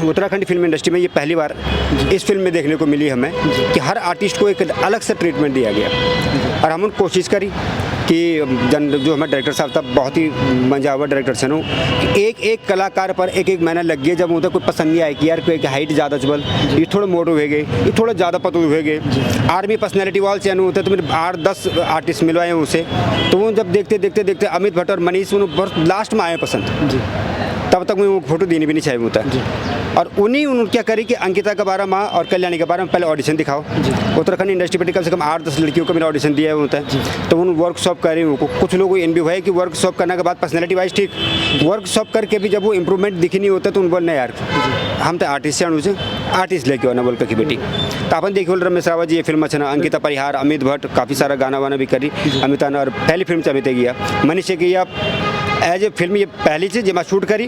उत्तराखंड फिल्म इंडस्ट्री में ये पहली बार इस फिल्म में देखने को मिली हमें कि हर आर्टिस्ट को एक अलग से ट्रीटमेंट दिया गया। और हम कोशिश करी कि जो हमारे डायरेक्टर साहब था बहुत ही मंजावर डायरेक्टर थे कि एक कलाकार पर एक महीना लग गया। जब उधर कोई पसंद नहीं आया कि यार कोई हाइट ज़्यादा चबल, ये थोड़ा मोटो हो गए, ये थोड़ा ज़्यादा पतलू हो गए, आर्मी पर्सनैलिटी वाल चैनल होते तो मेरे 8-10 आर्टिस्ट मिलवाए उनसे। तो वो जब देखते अमित भट्ट और मनीष उन्होंने लास्ट में आए पसंद, तब तक मैं वो फोटो देनी भी नहीं चाहिए होता। और उन्हें क्या करी कि अंकिता के बारे में और कल्याणी के बारे में पहले ऑडिशन दिखाओ। उत्तराखंड इंडस्ट्री पर कम से कम 8-10 लड़कियों को मैंने ऑडिशन दिया होता है। तो उन वर्कशॉप करी, उनको कुछ लोगों को इन भी हुआ है कि वर्कशॉप करने के बाद पर्सनैलिटी वाइज ठीक, वर्कशॉप करके भी जब वो इम्प्रूवमेंट दिखी नहीं होता तो उन बोलना यार हम तो आर्टिस्ट हैं, आर्टिस्ट लेके आना बोल की बेटी। तो अपन देखिए रमेश रावत जी ये फिल्म अच्छा ना, अंकिता परिहार, अमित भट्ट काफ़ी सारा गाना वाना भी करी अमिता ने। और पहली फिल्म से अमित किया, मनीष किया एज ए फिल्म ये पहली चीज़ जब मैं शूट करी,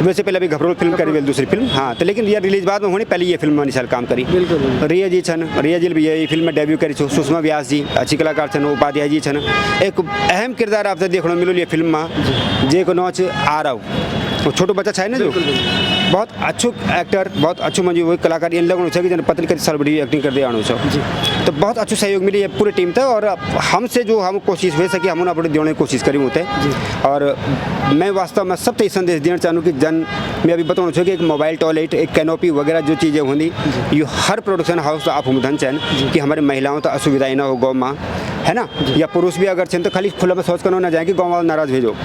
वैसे पहले अभी घबरोल फिल्म करी दूसरी फिल्म, हाँ तो लेकिन ये रिलीज बाद में होनी, पहले ये फिल्म मनीषा काम करी। रिया जी छन, रिया जी भी ये फिल्म में डेब्यू करी, सुषमा व्यास जी अच्छी कलाकार छन, उपाध्याय जी छन, एक अहम किरदार आपसे देखने मिलो ये फिल्म में जे को नौच आ रहा वो छोटो बच्चा है ना जो बहुत अच्छो एक्टर, बहुत अच्छो मंजू वो कलाकार इन लोगों से जन पतली कर साल बड़ी एक्टिंग कर दिया आनो तो बहुत अच्छा सहयोग मिली है पूरी टीम तक। और हमसे जो हम कोशिश हो सकी हम अपने देने की कोशिश करी होते हैं। और मैं वास्तव में सब तक संदेश देना चाहूँ कि जन मैं अभी बताना चाहूँ कि एक मोबाइल टॉयलेट, एक कैनोपी वगैरह जो चीज़ें होंगी ये हर प्रोडक्शन हाउस आप उमधन चाहिए कि हमारे महिलाओं तो असुविधाएं ना हो गौ माँ है ना, या पुरुष भी अगर चाहिए तो खाली खुला में सोच कर ना जाए कि गाँव वाले नाराज भेजो।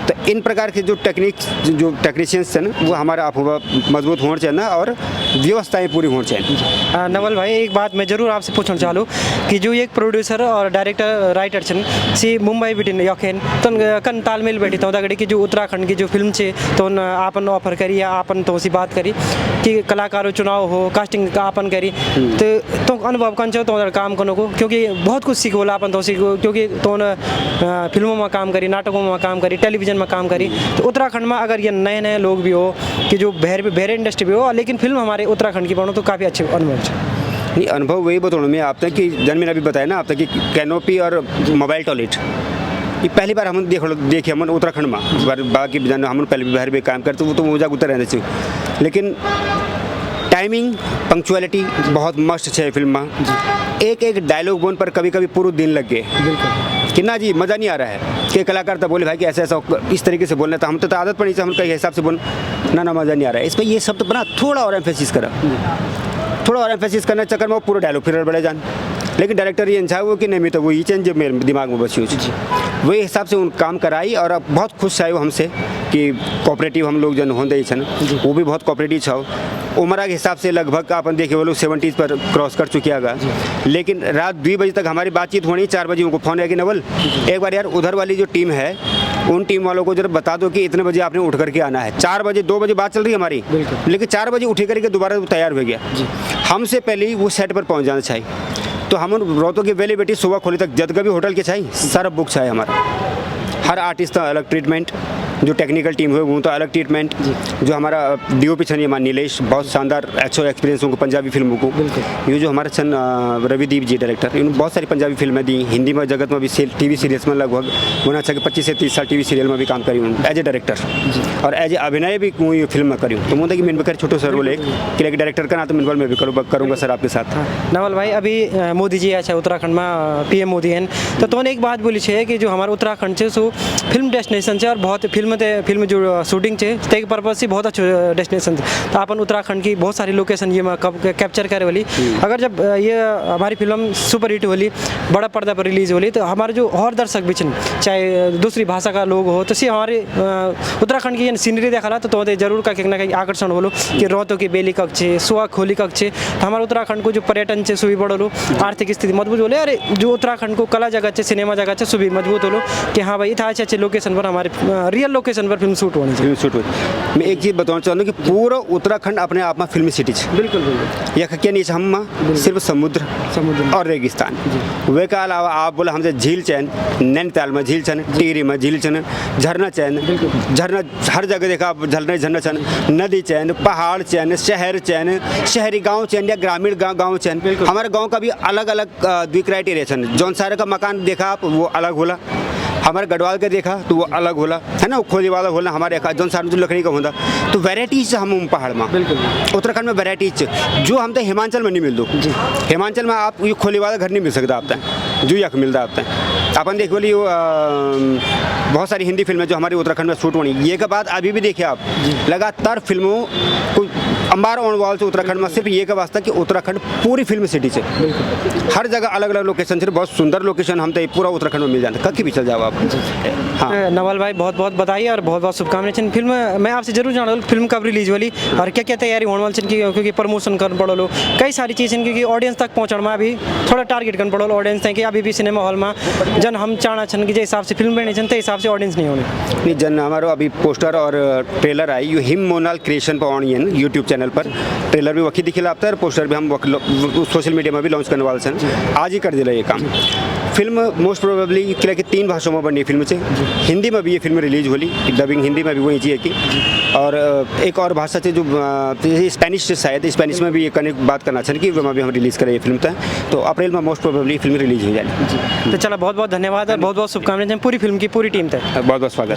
तो इन प्रकार के जो टेक्नीशियंस हैं ना वो हमारे आप मजबूत होना चाहिए ना, और व्यवस्थाएं पूरी होनी चाहिए। नवल भाई एक बात मैं जरूर आपसे पूछना चाहूँ कि जो एक प्रोड्यूसर और डायरेक्टर राइटर छन सी मुंबई बिटिन यखेन तो कन तालमेल बैठी तो दगड़ी की जो उत्तराखंड की जो फिल्म छे तो आपन ऑफर करी या आपन तो सी बात करी कि कलाकारों चुनाव हो कास्टिंग का आपन करी तो अनुभव कन छो तो काम करने को, क्योंकि बहुत कुछ सीखो अपन तो सीखो, क्योंकि तो फिल्मों में काम करी, नाटकों में काम करी, टेलीविजन में काम करी। तो उत्तराखंड में अगर ये नए लोग भी हो कि जो बहरे इंडस्ट्री भी हो लेकिन फिल्म हमारे उत्तराखंड की बनो तो काफ़ी अच्छे अनुभव है। नहीं अनुभव वही बताऊँ मैं आप तक कि जन मैंने अभी बताया ना आप तक कि कैनोपी और मोबाइल टॉयलेट ये पहली बार हम देखे हम उत्तराखंड में, बाकी जन हम पहले भी बाहर भी काम करते वो तो मजा उतर रहने चाहिए। लेकिन टाइमिंग पंक्चुअलिटी बहुत मस्त है फिल्म में। एक डायलॉग बोन पर कभी कभी पूरा दिन लग गए कि ना जी मज़ा नहीं आ रहा है कि कलाकार तो बोले भाई कि ऐसा इस तरीके से बोलना, तो हम तो आदत पड़ी हम कई हिसाब से बोल ना मज़ा नहीं आ रहा है। इसमें ये सब तो बना थोड़ा और एम्फेसिस करा, थोड़ा और एम्फेसिस करने चक्कर में वो पूरा डायलॉग फिर बड़े जान। लेकिन डायरेक्टर ये इंछा हुआ कि नहीं मैं तो वही चेंज मेरे दिमाग में बची हुई वही हिसाब से उन काम कराई। और अब बहुत खुश आए हमसे कि कोऑपरेटिव हम लोग जन होंगे छन वो भी बहुत कोऑपरेटिव छाओ। उम्र के हिसाब से लगभग अपन देखे वो लोग 70 पर क्रॉस कर चुके आगा। लेकिन रात 2 बजे तक हमारी बातचीत होनी, 4 बजे उनको फ़ोन है कि नवल एक बार यार उधर वाली जो टीम है उन टीम वालों को जरा बता दो कि इतने बजे आपने उठ करके आना है। 4 बजे 2 बजे बात चल रही है हमारी, लेकिन 4 बजे उठी करके दोबारा तैयार हो गया। हमसे पहले ही वो सेट पर पहुँच जाना चाहिए। तो हम रोतो की वेली बेटी सुबह खोली तक जद भी होटल के चाहिए सारा बुक चाहिए हमारा, हर आर्टिस्ट का अलग ट्रीटमेंट, जो टेक्निकल टीम है वो तो अलग ट्रीटमेंट, जो हमारा DOP छन ये नीलेश बहुत शानदार अच्छा एक्सपीरियंस उनको पंजाबी फिल्मों को, ये जो हमारे छन रविदीप जी डायरेक्टर, इन्होंने बहुत सारी पंजाबी फिल्में दी, हिंदी में जगत में भी TV सीरियल्स में लगभग होना चाहिए 25 से 30 साल TV सीरियल में भी काम करी हूँ एज ए डायरेक्टर, और एज ए अभिनय भी ये फिल्म में करी हूँ। तो मुझे कि मैंने बकर छोटो सा रोल है कि डायरेक्टर का ना तो मिनवल में भी करूँगा सर आपके साथ। नवल भाई, अभी मोदी जी अच्छा उत्तराखंड में PM मोदी हैं, तो तुमने एक बात बोली है कि जो हमारा उत्तराखंड है सो फिल्म डेस्टिनेशन है और बहुत फिल्म जो शूटिंग है ते पर्पज से बहुत अच्छा डेस्टिनेशन है। तो अपन उत्तराखंड की बहुत सारी लोकेशन ये में कैप्चर करे वाली, अगर जब ये हमारी फिल्म सुपर हिट होली, बड़ा पर्दा पर रिलीज होली, तो हमारे जो और दर्शक भी चाहे दूसरी भाषा का लोग हो, तो सी हमारे उत्तराखंड की सीनरी देखा तो जरूर का कहीं ना कहीं आकर्षण बोलो कि रोहतक की बेली कक्ष है, सुहा खोली कक्ष है, तो हमारे उत्तराखंड को जो पर्यटन से सुबह बढ़ो, आर्थिक स्थिति मजबूत हो, अरे जो उत्तराखंड को कला जगह से सिनेमा जगह से सुबह मजबूत हो कि हाँ भाई इतना अच्छे लोकेशन पर हमारे रियल लोकेशन पर फिल्म शूट होनी चाहिए। शूट हुई। मैं एक चीज़ बताना चाहता हूँ कि पूरा उत्तराखंड अपने आप में फिल्मी सिटी है। बिल्कुल बिल्कुल। यह क्या नहीं हम सिर्फ समुद्र और रेगिस्तान, वे का अलावा आप बोला हमसे झील चैन, नैनीताल में झील चैन, टिहरी में झील चैन, झरना चैन, झरना हर जगह देखा आप, झरना चैन, नदी चैन, पहाड़ चैन, शहर चैन, शहरी गांव चैन या ग्रामीण गांव चैन। हमारे गांव का भी अलग अलग द्वि क्राइटेरिया चैन, जौन सारे का मकान देखा आप वो अलग होला, हमारे गढ़वाल का देखा तो वो अलग होला है ना, खोली वाला होला हमारे जौन सारे जो लकड़ी का होता, तो वेराइटीज हम पहाड़ में बिल्कुल उत्तराखंड में वेराइटीज जो हम तो हिमाचल में नहीं मिल दो। हिमाचल में आप ये खोली वाला घर नहीं मिल सकता आप जो यक मिलता आप अपन देख बोली बहुत सारी हिंदी फिल्में जो हमारे उत्तराखंड में शूट होनी, ये के बाद अभी भी देखिए आप लगातार फिल्मों को अंबार ऑन वाल से उत्तराखंड में सिर्फ ये का वास्ता कि उत्तराखंड पूरी फिल्म सिटी से हर जगह अलग अलग लोकेशन से बहुत सुंदर लोकेशन हम तो पूरा उत्तराखंड में मिल जाते कभी भी चल जाओ आप। हाँ नवल भाई बहुत बहुत बधाई और बहुत बहुत शुभकामनाएं। फिल्म मैं आपसे जरूर जाना फिल्म कब रिलीज वाली और क्या क्या तैयारी होने वाली की, क्योंकि प्रमोशन कर पड़ो कई सारी चीज़ें क्योंकि ऑडियंस तक पहुँचने में अभी थोड़ा टारगेट कर पड़ो ऑडियंस है कि अभी भी सिनेमा हॉल में जन हम चाहना छन कि जिस हिसाब से फिल्म बनी छन तो हिसाब से ऑडियंस नहीं होनी नहीं जन हमारा अभी पोस्टर और trailer I you him monal creation पर ऑन है यूट्यूब चैनल पर, ट्रेलर भी वकी दिखे लाता है और पोस्टर भी हम सोशल मीडिया में भी लॉन्च करने वाले हैं, आज ही कर दिला ये काम। फिल्म मोस्ट प्रोबेबली कि 3 भाषाओं में बननी है फिल्म से, हिंदी में भी ये film release Holi, dubbing Hindi में भी वही चाहिए कि, और एक और भाषा से जो स्पेनिश से शायद स्पेनिश में भी ये करने बात करना चाहिए कि वहाँ भी हम रिलीज़ करें ये फिल्म तो अप्रैल में मोस्ट प्रोबेबली फिल्म रिलीज हो जाएगी। तो चलो बहुत बहुत धन्यवाद और बहुत बहुत शुभकामनाएं पूरी फिल्म की पूरी टीम तक। बहुत बहुत स्वागत।